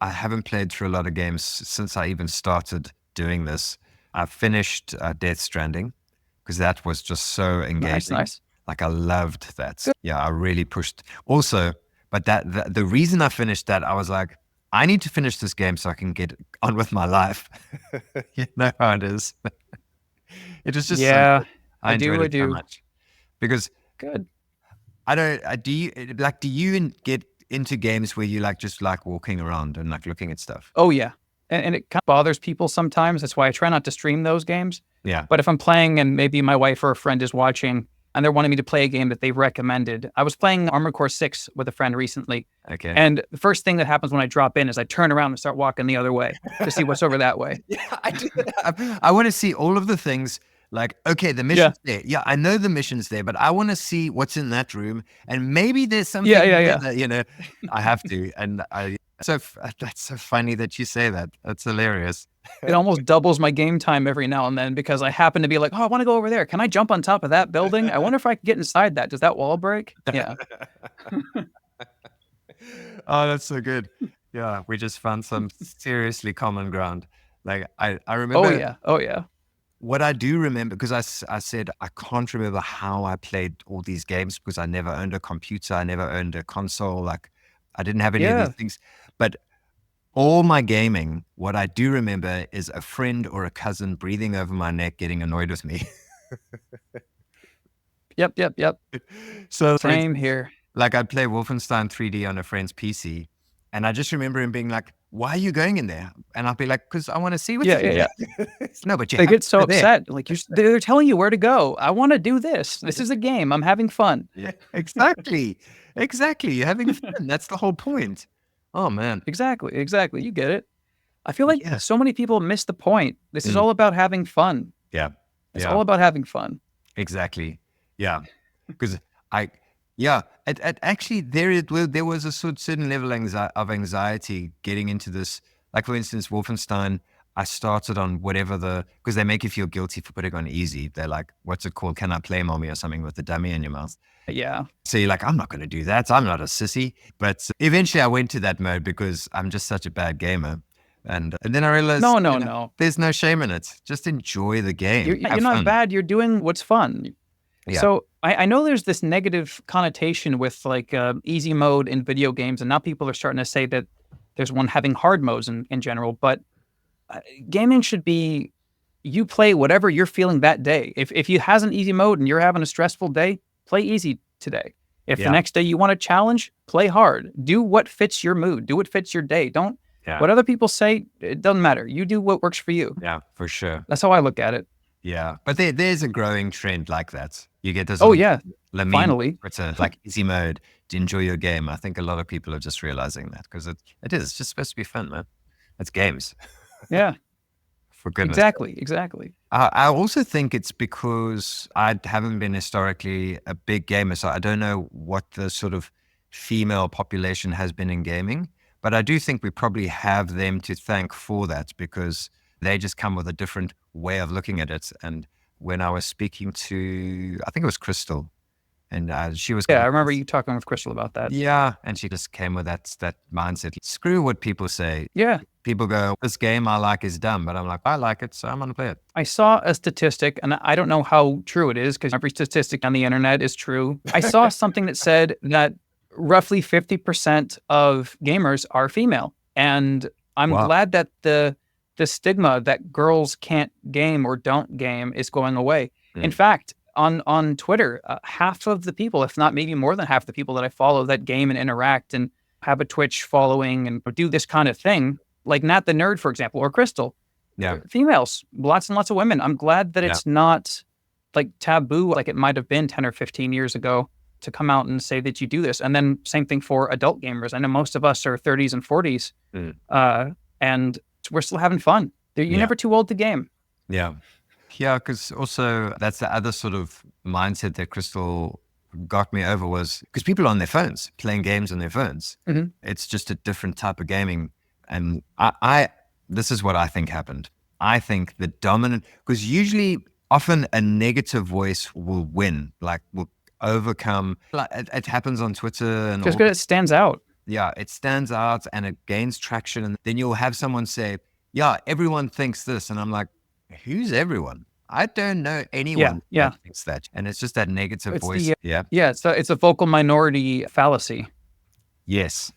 S1: I haven't played through a lot of games since I even started doing this. I finished Death Stranding because that was just so engaging.
S2: Nice.
S1: Like, I loved that. Yeah, I really pushed. Also, but the reason I finished that, I was like, I need to finish this game so I can get on with my life. You know how it is. It was just I enjoyed it so much. Because
S2: good.
S1: Do you get into games where you just like walking around and like looking at stuff?
S2: Oh yeah. And it kind of bothers people sometimes. That's why I try not to stream those games.
S1: Yeah.
S2: But if I'm playing and maybe my wife or a friend is watching, and they're wanting me to play a game that they've recommended. I was playing Armored Core 6 with a friend recently.
S1: Okay.
S2: And the first thing that happens when I drop in is I turn around and start walking the other way to see what's over that way.
S1: Yeah, I do that. I want to see all of the things. Like, okay, the mission's there. Yeah, I know the mission's there, but I want to see what's in that room. And maybe there's something
S2: Yeah.
S1: that, you know, I have to. And that's so funny that you say that. That's hilarious.
S2: It almost doubles my game time every now and then because I happen to be like, oh, I want to go over there. Can I jump on top of that building? I wonder if I can get inside that. Does that wall break? Yeah.
S1: Oh, that's so good. Yeah, we just found some seriously common ground. Like I remember.
S2: Oh yeah.
S1: What I do remember, because I said I can't remember how I played all these games because I never owned a computer, I never owned a console, like I didn't have any of these things. But all my gaming, what I do remember is a friend or a cousin breathing over my neck, getting annoyed with me.
S2: Yep.
S1: So
S2: Same here.
S1: like I'd play Wolfenstein 3D on a friend's PC, and I just remember him being like, "Why are you going in there?" And I'll be like, "Because I want to see what's in there." No, but
S2: they get so upset. Like they're telling you where to go. I want to do this. This is a game. I'm having fun.
S1: Yeah, exactly. You're having fun. That's the whole point. Oh man.
S2: Exactly. You get it. I feel like so many people miss the point. This is all about having fun.
S1: Yeah.
S2: It's all about having fun.
S1: Exactly. Yeah. Because actually there was a certain level of anxiety getting into this. Like for instance, Wolfenstein, I started on because they make you feel guilty for putting on easy. They're like, what's it called? Can I play mommy or something with the dummy in your mouth?
S2: Yeah.
S1: So you're like, I'm not going to do that. I'm not a sissy. But eventually I went to that mode because I'm just such a bad gamer. And then I realized,
S2: no.
S1: There's no shame in it. Just enjoy the game.
S2: You're not bad. You're doing what's fun. Yeah. So I know there's this negative connotation with like easy mode in video games. And now people are starting to say that there's one having hard modes in general. But gaming should be, you play whatever you're feeling that day. If you has an easy mode and you're having a stressful day, play easy today. If the next day you want a challenge, play hard. Do what fits your mood. Do what fits your day. Don't, what other people say, it doesn't matter. You do what works for you.
S1: Yeah, for sure.
S2: That's how I look at it.
S1: Yeah. But there's a growing trend like that. You get this.
S2: Finally.
S1: It's like easy mode to enjoy your game. I think a lot of people are just realizing that because it is. It's just supposed to be fun, man. It's games.
S2: Yeah.
S1: For goodness.
S2: Exactly.
S1: I also think it's because I haven't been historically a big gamer, so I don't know what the sort of female population has been in gaming, but I do think we probably have them to thank for that because they just come with a different way of looking at it. And when I was speaking to, I think it was Crystal, and she was...
S2: Yeah, I remember you talking with Crystal about that.
S1: Yeah, and she just came with that mindset. Screw what people say.
S2: Yeah.
S1: People go, this game I like is dumb, but I'm like, I like it, so I'm going to play it.
S2: I saw a statistic, and I don't know how true it is because every statistic on the internet is true. I saw something that said that roughly 50% of gamers are female. And I'm glad that the stigma that girls can't game or don't game is going away. In fact, on Twitter, half of the people, if not maybe more than half the people that I follow that game and interact and have a Twitch following and do this kind of thing, like Nat the Nerd, for example, or Crystal, females, lots and lots of women. I'm glad that it's not like taboo like it might have been 10 or 15 years ago to come out and say that you do this. And then same thing for adult gamers. I know most of us are 30s and 40s, and we're still having fun. You're never too old to game.
S1: Yeah. Yeah, because also that's the other sort of mindset that Crystal got me over was because people are on their phones, playing games on their phones. It's just a different type of gaming. And this is what I think happened. I think the dominant, because usually often a negative voice will win, like will overcome. Like it happens on Twitter. And
S2: just because it stands out.
S1: Yeah, it stands out and it gains traction. And then you'll have someone say, yeah, everyone thinks this. And I'm like, who's everyone? I don't know anyone that thinks that. And it's just that negative voice.
S2: So it's a vocal minority fallacy.
S1: Yes.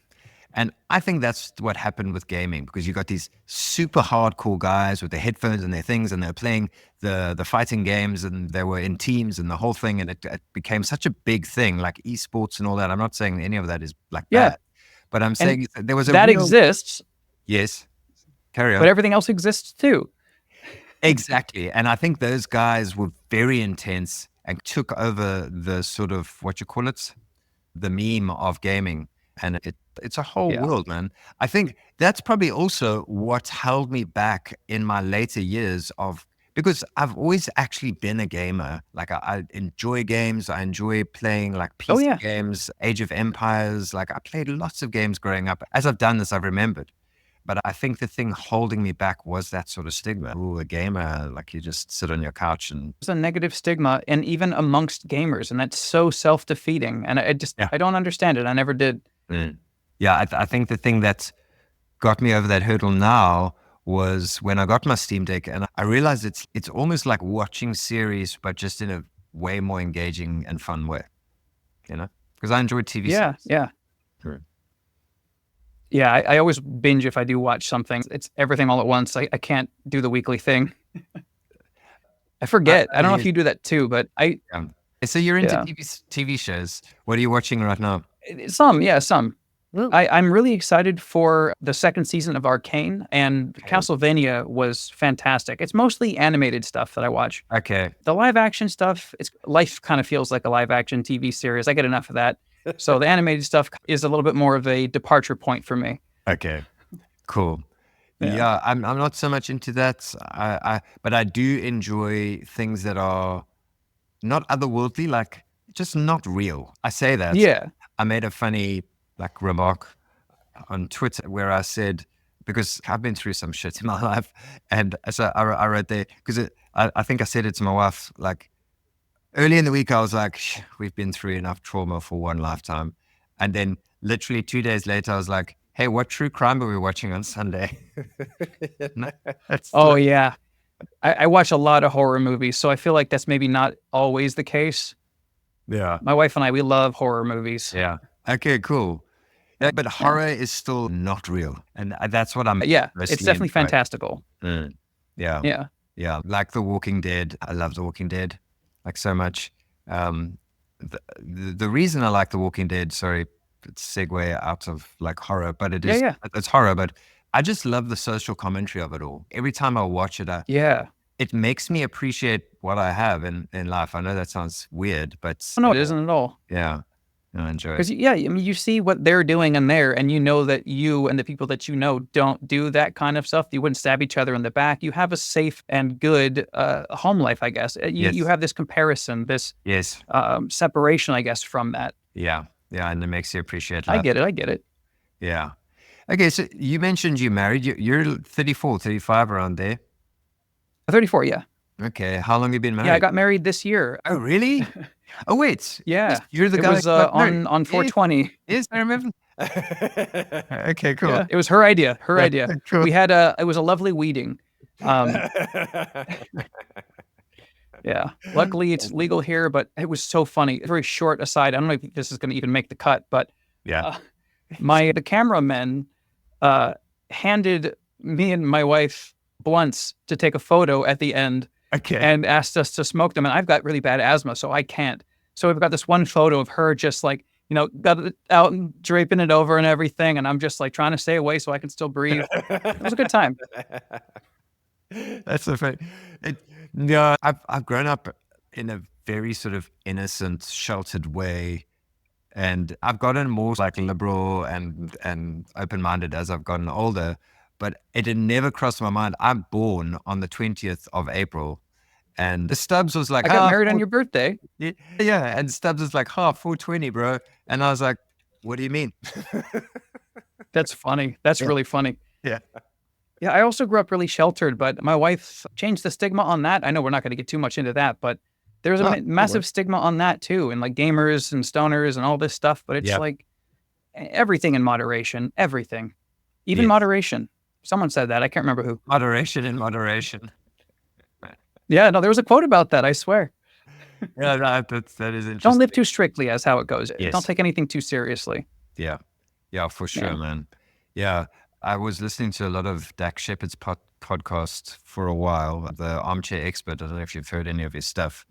S1: And I think that's what happened with gaming because you got these super hardcore guys with their headphones and their things and they're playing the fighting games and they were in teams and the whole thing. And it became such a big thing like esports and all that. I'm not saying any of that is like bad, but I'm saying there was
S2: that exists.
S1: Yes. Carry on.
S2: But everything else exists too.
S1: Exactly. And I think those guys were very intense and took over the sort of, what you call it, the meme of gaming. And it's a whole
S2: Yeah.
S1: world, man. I think that's probably also what held me back in my later years because I've always actually been a gamer. Like I enjoy games. I enjoy playing like
S2: Oh,
S1: PC
S2: yeah.
S1: games, Age of Empires. Like I played lots of games growing up. As I've done this, I've remembered. But I think the thing holding me back was that sort of stigma. Ooh, a gamer, like you just sit on your couch and
S2: There's a negative stigma, and even amongst gamers, and that's so self-defeating. And
S1: yeah.
S2: I don't understand it. I never did.
S1: Yeah, I think the thing that got me over that hurdle now was when I got my Steam Deck, and I realized it's almost like watching series, but just in a way more engaging and fun way, because I enjoy TV
S2: Yeah,
S1: series.
S2: yeah.
S1: Sure.
S2: Yeah, I always binge if I do watch something. It's everything all at once. I can't do the weekly thing. I forget. I don't know if you do that too, but
S1: Yeah. So you're into
S2: yeah.
S1: TV shows. What are you watching right now?
S2: Some. I'm really excited for the second season of Arcane, and Castlevania was fantastic. It's mostly animated stuff that I watch.
S1: Okay.
S2: The live action stuff, life kind of feels like a live action TV series. I get enough of that. So the animated stuff is a little bit more of a departure point for me.
S1: Okay. Cool.
S2: Yeah.
S1: Yeah, I'm not so much into that. But I do enjoy things that are not otherworldly, like just not real. I say that.
S2: Yeah.
S1: I made a funny like remark on Twitter where I said, because I've been through some shit in my life, and so I wrote there because I think I said it to my wife like early in the week. I was like, we've been through enough trauma for one lifetime, and then literally 2 days later, I was like, hey, what true crime are we watching on Sunday?
S2: Oh yeah. I watch a lot of horror movies, so I feel like that's maybe not always the case.
S1: Yeah.
S2: My wife and I, we love horror movies.
S1: Yeah. Okay, cool. Yeah, but horror is still not real. And that's what I'm
S2: Yeah, it's
S1: mostly
S2: definitely
S1: enjoying.
S2: fantastical.
S1: Yeah.
S2: Yeah.
S1: Yeah. Like The Walking Dead. I love The Walking Dead like so much. The reason I like The Walking Dead, sorry, it's segue out of like horror, but
S2: Yeah.
S1: it's horror, but I just love the social commentary of it all. Every time I watch it,
S2: Yeah.
S1: it makes me appreciate what I have in life. I know that sounds weird, but
S2: Oh, no, it isn't at all.
S1: yeah, I enjoy it.
S2: Because, yeah, I mean, you see what they're doing in there, and you know that you and the people that you know don't do that kind of stuff. You wouldn't stab each other in the back. You have a safe and good home life, I guess. You have this comparison, this separation, I guess, from that.
S1: Yeah. Yeah. And it makes you appreciate life.
S2: I get it.
S1: Yeah. Okay. So you mentioned you married. You're 34, 35 around there.
S2: 34, yeah.
S1: Okay. How long have you been married?
S2: Yeah, I got married this year.
S1: Oh, really? Oh, wait.
S2: Yeah.
S1: You're the guy.
S2: It was on 420.
S1: Yes, I remember. Okay, cool.
S2: Yeah, it was her idea. Her idea.
S1: Cool.
S2: We had it was a lovely wedding. Yeah. Luckily, it's legal here, but it was so funny. Very short aside. I don't know if this is going to even make the cut, but
S1: yeah,
S2: the cameraman handed me and my wife blunts to take a photo at the end.
S1: Okay.
S2: And asked us to smoke them. And I've got really bad asthma, so I can't. So we've got this one photo of her just like, got it out and draping it over and everything. And I'm just like trying to stay away so I can still breathe. It was a good time.
S1: That's so funny. Yeah, I've grown up in a very sort of innocent, sheltered way. And I've gotten more like liberal and open-minded as I've gotten older. But it had never crossed my mind. I'm born on the 20th of April. And the Stubbs was like,
S2: I got married on your birthday.
S1: Yeah. And Stubbs was like, 420, bro. And I was like, what do you mean?
S2: That's funny. That's really funny.
S1: Yeah.
S2: Yeah. I also grew up really sheltered, but my wife changed the stigma on that. I know we're not going to get too much into that, but there's a massive stigma on that too. And like gamers and stoners and all this stuff. But it's like everything in moderation, everything, even moderation. Someone said that. I can't remember who.
S1: Moderation in moderation.
S2: Yeah, no, there was a quote about that, I swear.
S1: Yeah, that is interesting.
S2: Don't live too strictly as how it goes.
S1: Yes.
S2: Don't take anything too seriously.
S1: Yeah. Yeah, for sure, man. Yeah. I was listening to a lot of Dak Shepard's podcast for a while, the Armchair Expert. I don't know if you've heard any of his stuff.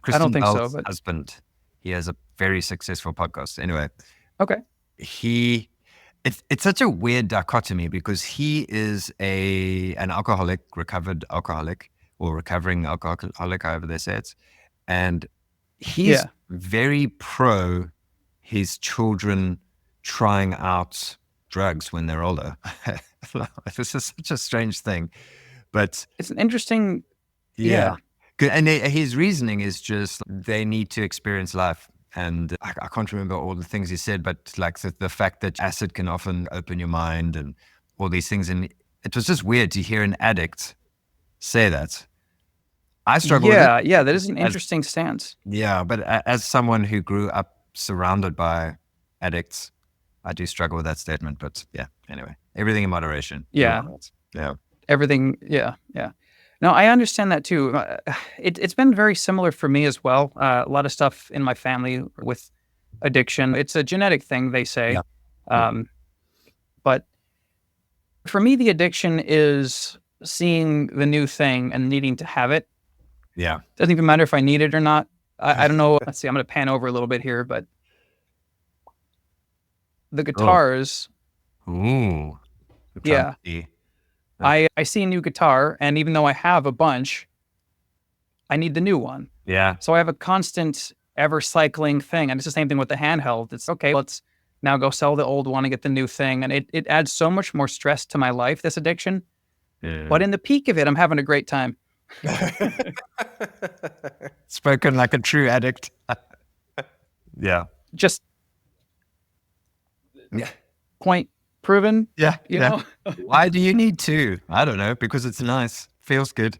S2: I don't think
S1: Bell's
S2: so, but
S1: husband, he has a very successful podcast. Anyway.
S2: Okay.
S1: It's such a weird dichotomy because he is an alcoholic, recovered alcoholic, or recovering alcoholic, however they say it. And he's
S2: Yeah.
S1: very pro his children trying out drugs when they're older. This is such a strange thing, but
S2: It's an interesting,
S1: yeah.
S2: yeah.
S1: And his reasoning is just they need to experience life. And I can't remember all the things he said, but like the fact that acid can often open your mind and all these things. And it was just weird to hear an addict say that. I struggle with it.
S2: Yeah, that is an
S1: As,
S2: interesting stance.
S1: yeah, but as someone who grew up surrounded by addicts, I do struggle with that statement. But yeah, anyway, everything in moderation.
S2: Yeah.
S1: Yeah.
S2: Everything, yeah. No, I understand that too. It's been very similar for me as well. A lot of stuff in my family with addiction. It's a genetic thing, they say.
S1: Yeah.
S2: But for me, the addiction is seeing the new thing and needing to have it.
S1: Yeah.
S2: Doesn't even matter if I need it or not. I don't know. Let's see. I'm going to pan over a little bit here, but the guitars.
S1: Ooh.
S2: Yeah. I see a new guitar, and even though I have a bunch, I need the new one.
S1: Yeah.
S2: So I have a constant, ever cycling thing. And it's the same thing with the handheld. It's okay, let's now go sell the old one and get the new thing. And it adds so much more stress to my life, this addiction.
S1: Yeah.
S2: But in the peak of it, I'm having a great time.
S1: Spoken like a true addict. Yeah.
S2: Just
S1: Yeah.
S2: point proven.
S1: Yeah.
S2: You know?
S1: Why do you need to? I don't know. Because it's nice. Feels good.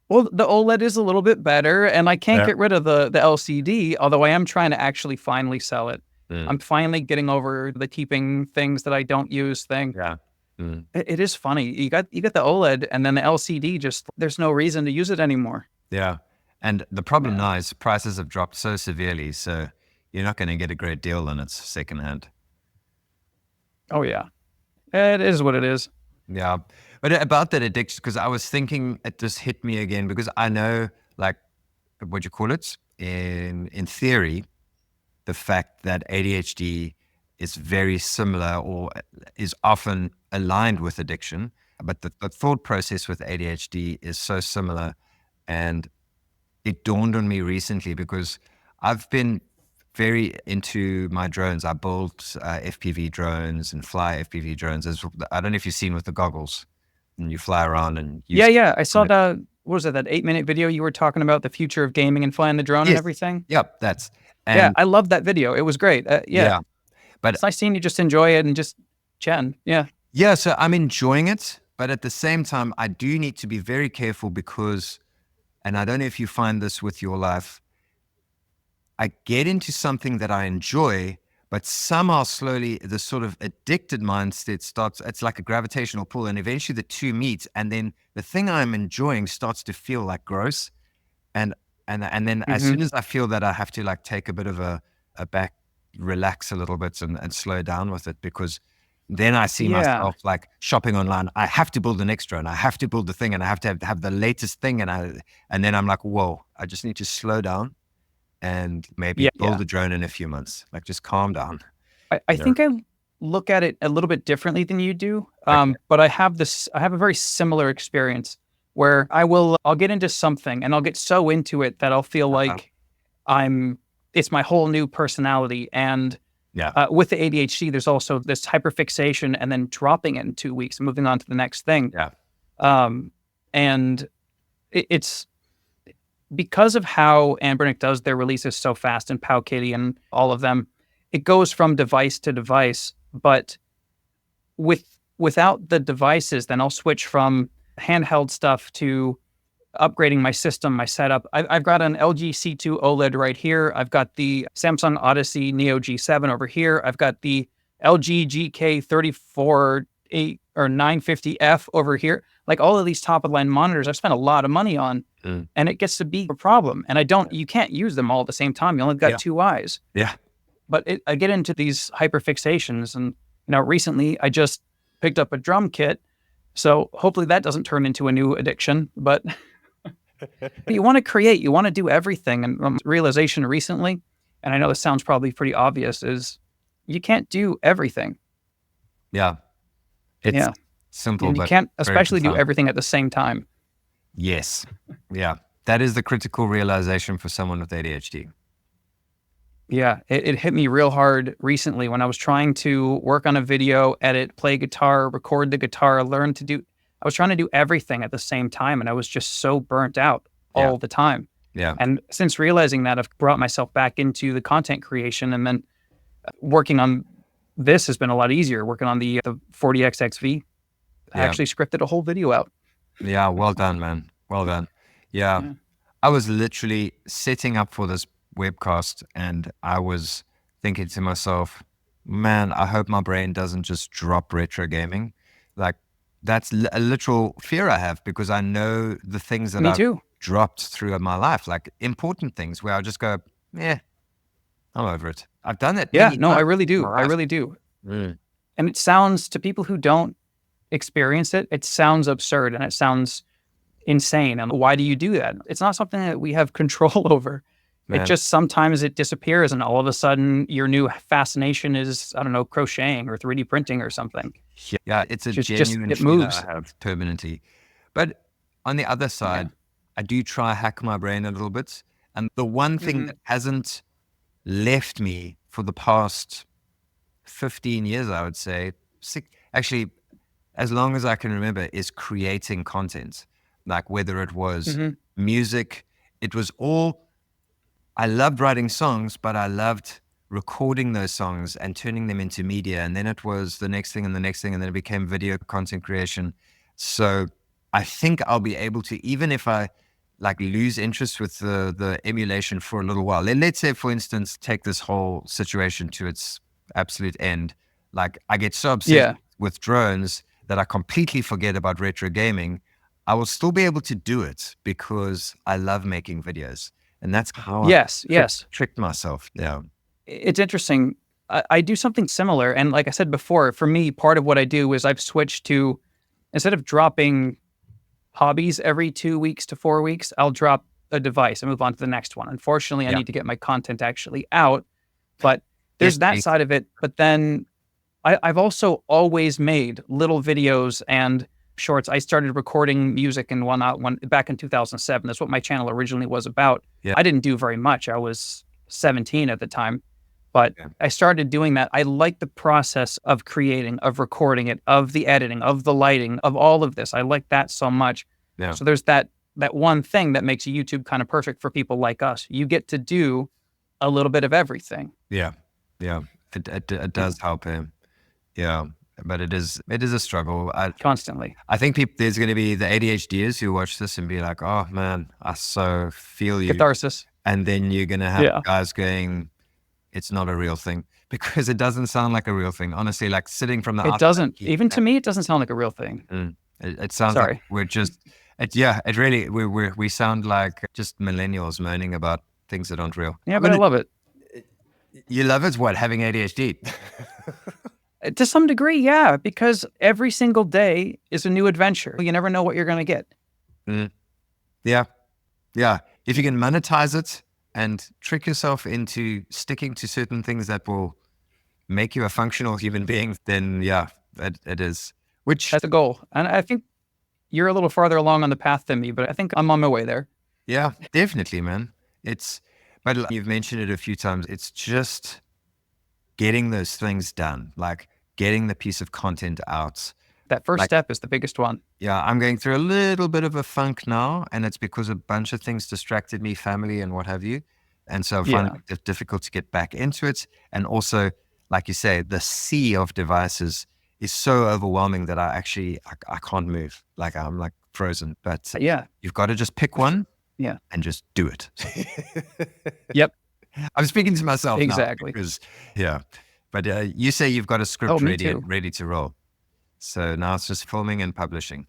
S2: Well, the OLED is a little bit better, and I can't
S1: Yeah.
S2: get rid of the LCD, although I am trying to actually finally sell it. I'm finally getting over the keeping things that I don't use thing.
S1: Yeah.
S2: It is funny. You got the OLED, and then the LCD, just there's no reason to use it anymore.
S1: Yeah. And the problem now is prices have dropped so severely, so you're not going to get a great deal on it secondhand.
S2: Oh, yeah. It is what it is.
S1: Yeah. But about that addiction, because I was thinking, it just hit me again, because I know, like, what you call it, in theory, the fact that ADHD is very similar or is often aligned with addiction, but the thought process with ADHD is so similar. And it dawned on me recently because I've been very into my drones. I built FPV drones and fly FPV drones. I don't know if you've seen with the goggles and you fly around and
S2: Yeah. I saw what was it, that 8-minute video you were talking about, the future of gaming and flying the drone and everything?
S1: Yep, that's.
S2: Yeah, I love that video. It was great. Yeah.
S1: But
S2: it's nice seeing you just enjoy it and just chatting. Yeah.
S1: Yeah, so I'm enjoying it, but at the same time, I do need to be very careful because, and I don't know if you find this with your life, I get into something that I enjoy, but somehow slowly the sort of addicted mindset starts, it's like a gravitational pull, and eventually the two meet, and then the thing I'm enjoying starts to feel like gross. And then as soon as I feel that, I have to like take a bit of a back, relax a little bit and slow down with it, because then I see myself like shopping online. I have to build the next drone. I have to build the thing, and I have to have the latest thing. And then I'm like, whoa, I just need to slow down and maybe build a drone in a few months. Like, just calm down.
S2: I think I look at it a little bit differently than you do. But I have a very similar experience where I'll get into something and I'll get so into it that I'll feel like it's my whole new personality. And with the ADHD, there's also this hyperfixation and then dropping it in 2 weeks and moving on to the next thing. And it's because of how Anbernic does their releases so fast, and Powkitty and all of them, it goes from device to device. But without the devices, then I'll switch from handheld stuff to upgrading my system, my setup. I've got an LG C2 OLED right here. I've got the Samsung Odyssey Neo G7 over here. I've got the LG GK34 or 950F over here. Like, all of these top of the line monitors, I've spent a lot of money on, and it gets to be a problem. And you can't use them all at the same time. You only got two eyes.
S1: Yeah.
S2: But I get into these hyperfixations, and recently I just picked up a drum kit. So hopefully that doesn't turn into a new addiction, but you want to create, you want to do everything. And realization recently, and I know this sounds probably pretty obvious, is you can't do everything.
S1: Yeah. It's simple,
S2: and you
S1: but
S2: can't especially do
S1: profound.
S2: everything at the same time.
S1: Yes. Yeah. That is the critical realization for someone with ADHD.
S2: Yeah, it hit me real hard recently when I was trying to work on a video, edit, play guitar, record the guitar, I was trying to do everything at the same time, and I was just so burnt out
S1: Yeah.
S2: all the time.
S1: Yeah.
S2: And since realizing that, I've brought myself back into the content creation, and then working on this has been a lot easier. Working on the 40XXV, I
S1: Yeah.
S2: actually scripted a whole video out.
S1: Yeah. Well done, man. Well done. Yeah.
S2: Yeah.
S1: I was literally setting up for this webcast and I was thinking to myself, man, I hope my brain doesn't just drop retro gaming. Like that's a literal fear I have because I know the things that
S2: Me
S1: I've
S2: too.
S1: dropped through my life, like important things where I just go, yeah, I'm over it. I've done it.
S2: Yeah,
S1: many
S2: no, I
S1: times
S2: really
S1: in
S2: do.
S1: my
S2: I
S1: life.
S2: really do.
S1: Mm.
S2: And it sounds, to people who don't experience it, it sounds absurd and it sounds insane. And why do you do that? It's not something that we have control over. It
S1: Man.
S2: just sometimes it disappears and all of a sudden your new fascination is, I don't know, crocheting or 3D printing or something.
S1: Yeah, it's a
S2: Just
S1: genuine
S2: it
S1: fear
S2: moves.
S1: I have permanently. But on the other side, I do try to hack my brain a little bit. And the one thing
S2: Mhm.
S1: that hasn't left me for the past 15 years, I would say, actually, as long as I can remember, is creating content. Like whether it was
S2: Mhm.
S1: music, it was all, I loved writing songs, but I loved recording those songs and turning them into media. And then it was the next thing and the next thing, and then it became video content creation. So I think I'll be able to, even if I like lose interest with the emulation for a little while. Let's say, for instance, take this whole situation to its absolute end. Like I get so obsessed
S2: Yeah.
S1: with drones that I completely forget about retro gaming. I will still be able to do it because I love making videos. And that's how
S2: Yes.
S1: I
S2: Yes.
S1: tricked myself. Yeah.
S2: It's interesting. I do something similar. And like I said before, for me, part of what I do is I've switched to, instead of dropping hobbies every 2 weeks to 4 weeks, I'll drop a device and move on to the next one. Unfortunately, I
S1: Yeah.
S2: need to get my content actually out, but
S1: Yes,
S2: there's that
S1: please.
S2: side of it. But then I've also always made little videos and shorts. I started recording music and whatnot back in 2007. That's what my channel originally was about.
S1: Yeah.
S2: I didn't do very much. I was 17 at the time, but
S1: Yeah.
S2: I started doing that. I like the process of creating, of recording it, of the editing, of the lighting, of all of this. I like that so much.
S1: Yeah.
S2: So there's that one thing that makes YouTube kind of perfect for people like us. You get to do a little bit of everything.
S1: Yeah. Yeah. It does help him. Yeah. But it is a struggle.
S2: Constantly.
S1: I think there's going to be the ADHDers who watch this and be like, oh man, I so feel you.
S2: Catharsis.
S1: And then you're going to have
S2: Yeah.
S1: guys going, it's not a real thing because it doesn't sound like a real thing. Honestly, like sitting from the
S2: It
S1: outside.
S2: doesn't. Even to me, it doesn't sound like a real thing.
S1: It sounds
S2: Sorry.
S1: like we're just, it really, we sound like just millennials moaning about things that aren't real.
S2: Yeah, but I love it.
S1: You love it? What, having ADHD?
S2: To some degree, yeah, because every single day is a new adventure. You never know what you're going to get.
S1: Yeah. Yeah. If you can monetize it and trick yourself into sticking to certain things that will make you a functional human being, then yeah, it is. Which,
S2: That's the goal. And I think you're a little farther along on the path than me, but I think I'm on my way there.
S1: yeah, definitely, man. But you've mentioned it a few times. It's just getting those things done, like getting the piece of content out.
S2: That first step is the biggest one.
S1: Yeah, I'm going through a little bit of a funk now, and it's because a bunch of things distracted me, family and what have you. And so I find it difficult to get back into it. And also, like you say, the sea of devices is so overwhelming that I can't move. Like I'm like frozen. But
S2: Yeah.
S1: you've got to just pick one and just do it.
S2: Yep.
S1: I'm speaking to myself
S2: Exactly.
S1: now because, But you say you've got a script
S2: me
S1: ready,
S2: too.
S1: ready to roll. So now it's just filming and publishing.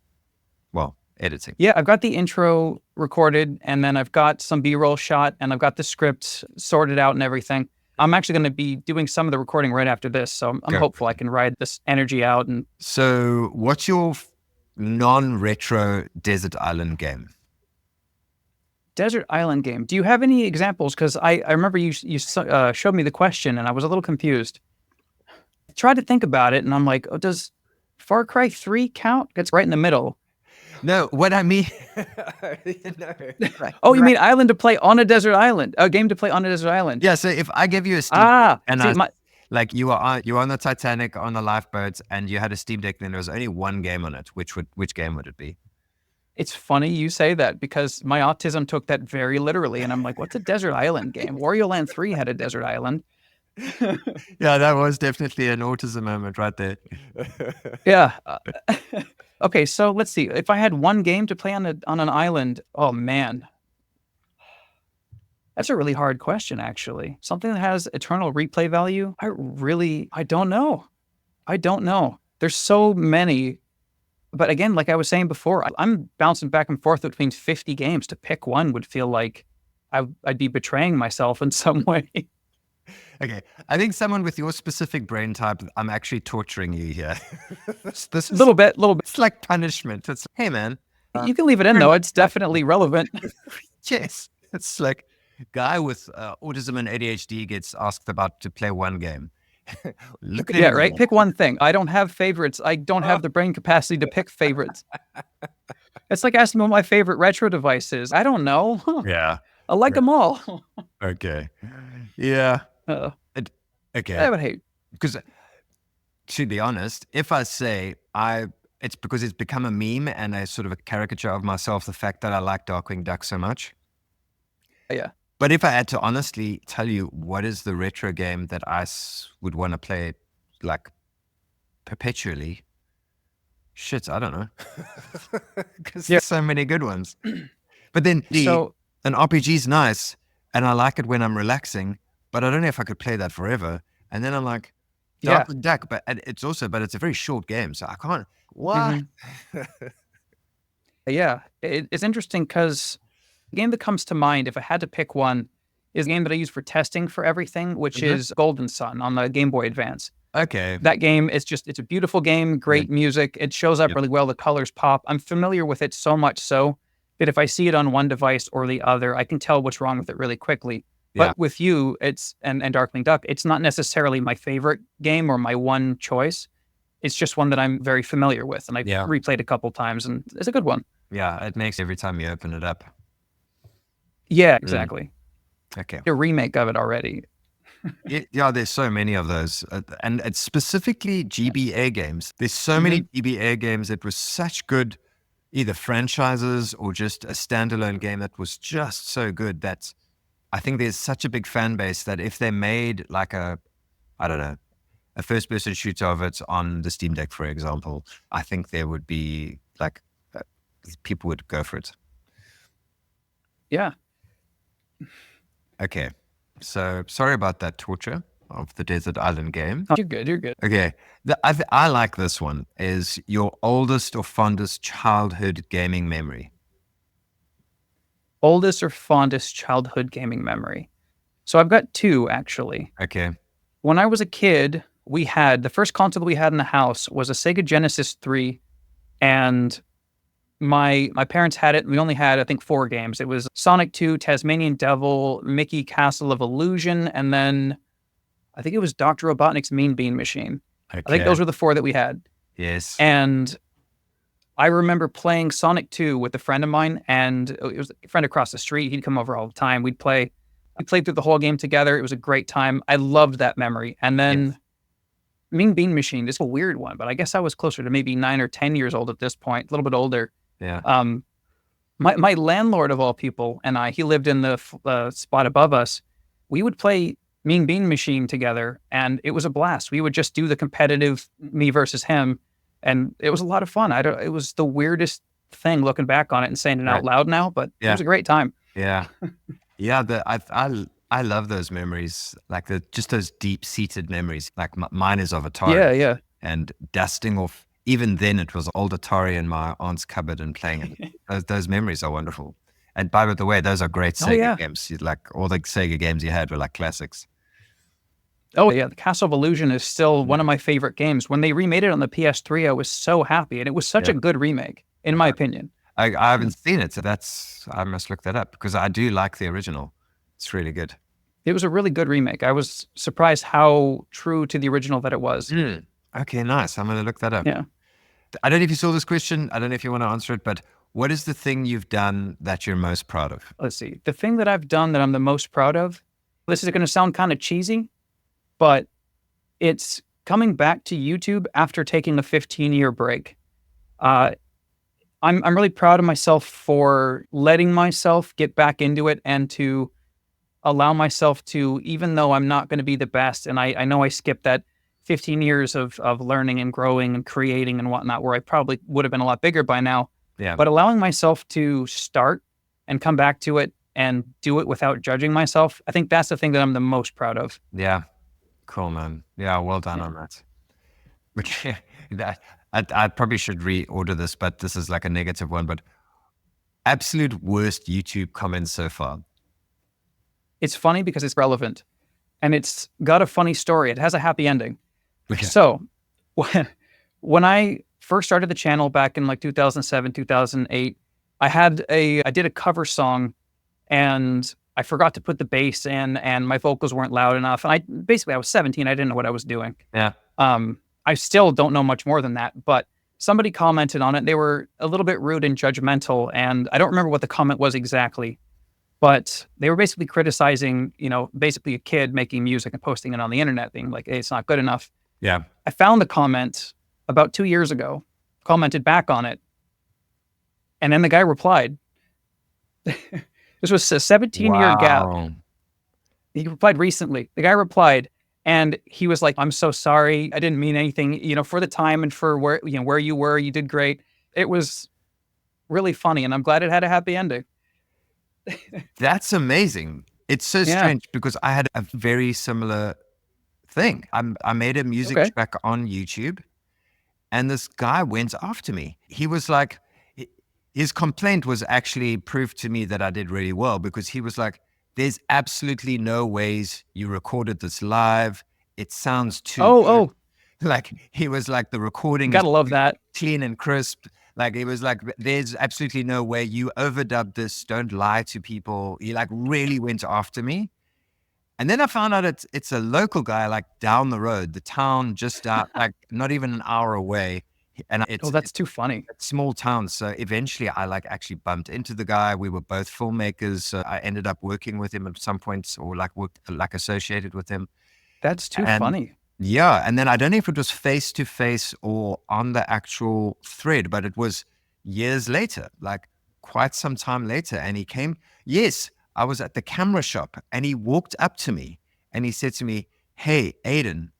S1: Well, editing.
S2: Yeah, I've got the intro recorded, and then I've got some B-roll shot, and I've got the script sorted out and everything. I'm actually going to be doing some of the recording right after this, so I'm hopeful I can ride this energy out. And
S1: so what's your non-retro desert island game?
S2: Desert island game. Do you have any examples? Because I remember you showed me the question, and I was a little confused. I tried to think about it, and I'm like, oh, does Far Cry 3 count? It's right in the middle.
S1: No, what I mean, no, right,
S2: Oh, you
S1: right.
S2: mean island to play on a desert island? A game to play on a desert island?
S1: Yeah. So if I give you a Steam
S2: Ah,
S1: and
S2: see,
S1: like you were on the Titanic on the lifeboat and you had a Steam Deck, then there was only one game on it. Which game would it be?
S2: it's funny you say that because my autism took that very literally, and I'm like, what's a desert island game? Wario Land 3 had a desert island.
S1: Yeah, that was definitely an autism moment right there.
S2: Yeah. Okay, so let's see. If I had one game to play on an island, oh man, that's a really hard question. Actually, something that has eternal replay value. I don't know. I don't know. There's so many. But again, like I was saying before, I'm bouncing back and forth between 50 games. To pick one would feel like I'd be betraying myself in some way.
S1: Okay, I think someone with your specific brain type, I'm actually torturing you here. This
S2: A
S1: is
S2: little bit.
S1: it's like punishment. It's hey man,
S2: You can leave it in though. It's definitely relevant.
S1: yes. It's like guy with autism and ADHD gets asked about to play one game. Look at
S2: Yeah,
S1: him.
S2: right. Pick one thing. I don't have favorites. I don't have the brain capacity to pick favorites. It's like asking me what my favorite retro device is. I don't know.
S1: Yeah.
S2: I like them all.
S1: Okay. Yeah.
S2: Uh,
S1: Okay.
S2: I would hate.
S1: Because to be honest, if I say it's because it's become a meme and a sort of a caricature of myself, the fact that I like Darkwing Duck so much.
S2: Yeah.
S1: But if I had to honestly tell you what is the retro game that I would want to play like perpetually, shit, I don't know. Because there's so many good ones. But then an RPG is nice and I like it when I'm relaxing, but I don't know if I could play that forever. And then I'm like, Darkwing Duck, but it's a very short game, so I can't. What?
S2: Yeah, it's interesting because the game that comes to mind, if I had to pick one, is a game that I use for testing for everything, which is Golden Sun on the Game Boy Advance.
S1: Okay.
S2: That game, it's a beautiful game, great music. It shows up really well. The colors pop. I'm familiar with it so much so that if I see it on one device or the other, I can tell what's wrong with it really quickly. But with you, it's and Darkwing Duck, it's not necessarily my favorite game or my one choice. It's just one that I'm very familiar with, and I've replayed a couple times, and it's a good one.
S1: Yeah, it makes every time you open it up.
S2: Yeah, exactly.
S1: Okay.
S2: A remake of it already.
S1: Yeah, there's so many of those. And it's specifically GBA games. There's so many GBA games that were such good, either franchises or just a standalone game that was just so good that I think there's such a big fan base that if they made like a first-person shooter of it on the Steam Deck, for example, I think there would be like people would go for it.
S2: Yeah.
S1: Okay. So sorry about that torture of the desert island game.
S2: Oh, you're good. You're good.
S1: Okay. I like this one. Is your oldest or fondest childhood gaming memory?
S2: Oldest or fondest childhood gaming memory. So I've got two, actually.
S1: Okay.
S2: When I was a kid, the first console we had in the house was a Sega Genesis 3, and my parents had it, and we only had, I think, 4 games. It was Sonic 2, Tasmanian Devil, Mickey Castle of Illusion, and then I think it was Dr. Robotnik's Mean Bean Machine.
S1: Okay.
S2: I think those were the 4 that we had. Yes. And I remember playing Sonic 2 with a friend of mine, and it was a friend across the street. He'd come over all the time. We played through the whole game together. It was a great time. I loved that memory. And then Mean Bean Machine, this is a weird one, but I guess I was closer to maybe 9 or 10 years old at this point, a little bit older.
S1: Yeah.
S2: My landlord of all people and he lived in the spot above us. We would play Mean Bean Machine together, and it was a blast. We would just do the competitive me versus him, and it was a lot of fun. It was the weirdest thing looking back on it and saying it out loud now, but it was a great time.
S1: Yeah. Yeah. I love those memories, like just those deep-seated memories. Like mine is of Atari.
S2: Yeah.
S1: And dusting off. Even then, it was old Atari in my aunt's cupboard and playing it. Those memories are wonderful. And by the way, those are great Sega games. Like all the Sega games you had were like classics.
S2: Oh yeah, the Castle of Illusion is still one of my favorite games. When they remade it on the PS3, I was so happy, and it was such a good remake, in my opinion.
S1: I haven't seen it, so I must look that up because I do like the original. It's really good.
S2: It was a really good remake. I was surprised how true to the original that it was.
S1: Okay, nice. I'm going to look that up.
S2: Yeah.
S1: I don't know if you saw this question. I don't know if you want to answer it, but what is the thing you've done that you're most proud of?
S2: Let's see. The thing that I've done that I'm the most proud of, this is going to sound kind of cheesy, but it's coming back to YouTube after taking a 15-year break. I'm really proud of myself for letting myself get back into it and to allow myself to, even though I'm not going to be the best, and I know I skipped that 15 years of learning and growing and creating and whatnot, where I probably would have been a lot bigger by now.
S1: Yeah.
S2: But allowing myself to start and come back to it and do it without judging myself, I think that's the thing that I'm the most proud of.
S1: Yeah. Cool, man. Yeah, well done on that. Okay. I probably should reorder this, but this is like a negative one. But absolute worst YouTube comments so far.
S2: It's funny because it's relevant and it's got a funny story. It has a happy ending.
S1: Okay.
S2: So when I first started the channel back in like 2007, 2008, I did a cover song and I forgot to put the bass in and my vocals weren't loud enough. And I was 17. I didn't know what I was doing.
S1: Yeah.
S2: I still don't know much more than that, but somebody commented on it. They were a little bit rude and judgmental. And I don't remember what the comment was exactly, but they were basically criticizing, basically a kid making music and posting it on the internet, being like, hey, it's not good enough.
S1: Yeah.
S2: I found the comment about 2 years ago, commented back on it. And then the guy replied. This was a 17-year gap. He replied recently. The guy replied and he was like, I'm so sorry. I didn't mean anything, for the time and for where you were, you did great. It was really funny and I'm glad it had a happy ending.
S1: That's amazing. It's so strange because I had a very similar thing. I made a music track on YouTube and this guy went after me. He was like, his complaint was actually proof to me that I did really well because he was like, there's absolutely no ways you recorded this live. It sounds too good. Like he was like, the recording
S2: gotta love that.
S1: Clean and crisp. Like it was like, there's absolutely no way you overdubbed this. Don't lie to people. He like really went after me. And then I found out it's a local guy like down the road, the town just out, like not even an hour away. And
S2: that's too funny.
S1: It's small town. So eventually I like actually bumped into the guy. We were both filmmakers. So I ended up working with him at some point or like associated with him.
S2: That's too funny.
S1: Yeah. And then I don't know if it was face to face or on the actual thread, but it was years later, like quite some time later. And he came, yes, I was at the camera shop and he walked up to me and he said to me, hey, Adin,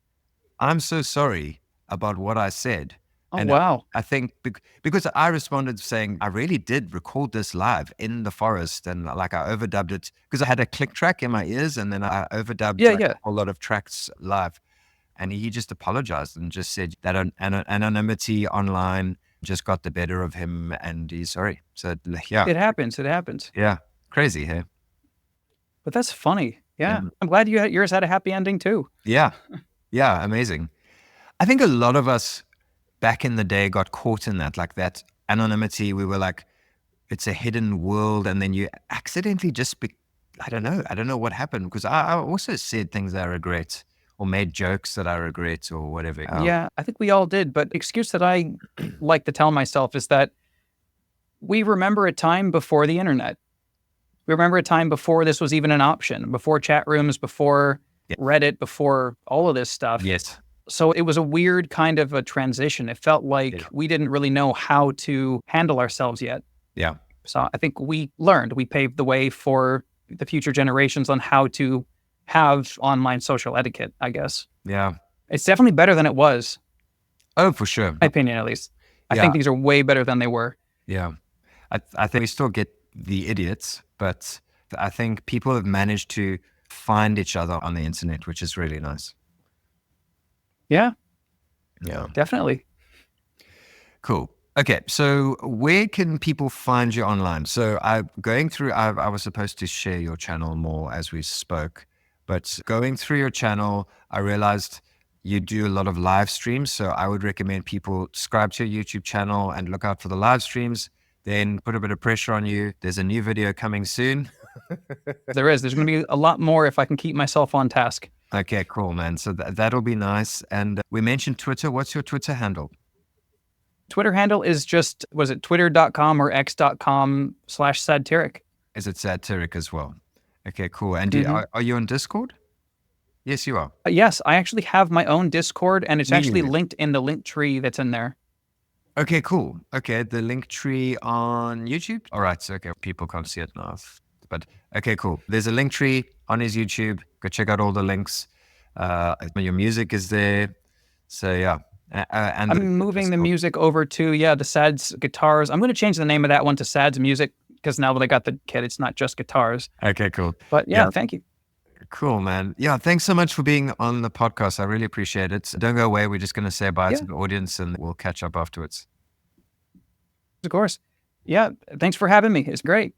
S1: I'm so sorry about what I said.
S2: Oh, and wow.
S1: I think because I responded saying, I really did record this live in the forest and like I overdubbed it because I had a click track in my ears and then I overdubbed a whole lot of tracks live. And he just apologized and just said that anonymity online just got the better of him and he's sorry. So yeah.
S2: It happens.
S1: Yeah. Crazy, hey?
S2: But that's funny. Yeah. I'm glad yours had a happy ending too.
S1: Yeah. Yeah. Amazing. I think a lot of us back in the day got caught in that, like that anonymity. We were like, it's a hidden world. And then you accidentally just, I don't know what happened because I also said things that I regret or made jokes that I regret or whatever.
S2: Yeah, I think we all did. But the excuse that I like to tell myself is that we remember a time before the internet. We remember a time before this was even an option, before chat rooms, before Reddit, before all of this stuff.
S1: Yes.
S2: So it was a weird kind of a transition. It felt like we didn't really know how to handle ourselves yet.
S1: Yeah.
S2: So I think we paved the way for the future generations on how to have online social etiquette, I guess.
S1: Yeah.
S2: It's definitely better than it was.
S1: Oh, for sure.
S2: My opinion, at least. I think these are way better than they were.
S1: Yeah. I think we still get the idiots, but I think people have managed to find each other on the internet, which is really nice.
S2: Yeah.
S1: Yeah.
S2: Definitely.
S1: Cool. Okay. So where can people find you online? So I was supposed to share your channel more as we spoke, but going through your channel, I realized you do a lot of live streams. So I would recommend people subscribe to your YouTube channel and look out for the live streams, then put a bit of pressure on you. There's a new video coming soon.
S2: There's going to be a lot more if I can keep myself on task.
S1: Okay, cool, man. So that'll be nice. And we mentioned Twitter. What's your Twitter handle?
S2: Twitter handle is just, was it twitter.com or x.com/Sadtiric?
S1: Is it Sadtiric as well? Okay, cool. And
S2: Mm-hmm.
S1: are you on Discord? Yes, you are.
S2: Yes, I actually have my own Discord, and it's actually
S1: Really?
S2: linked in the link tree that's in there.
S1: Okay, cool. Okay, the link tree on YouTube. All right, so okay, people can't see it now, but okay, cool. There's a link tree on his YouTube. Go check out all the links. Your music is there. So yeah, and
S2: I'm moving the music over to the Sad's guitars. I'm going to change the name of that one to Sad's music because now that I got the kit, it's not just guitars.
S1: Okay, cool.
S2: But yeah, thank you.
S1: Cool, man. Yeah, thanks so much for being on the podcast. I really appreciate it. Don't go away. We're just going to say bye to the audience and we'll catch up afterwards.
S2: Of course. Yeah, thanks for having me. It's great.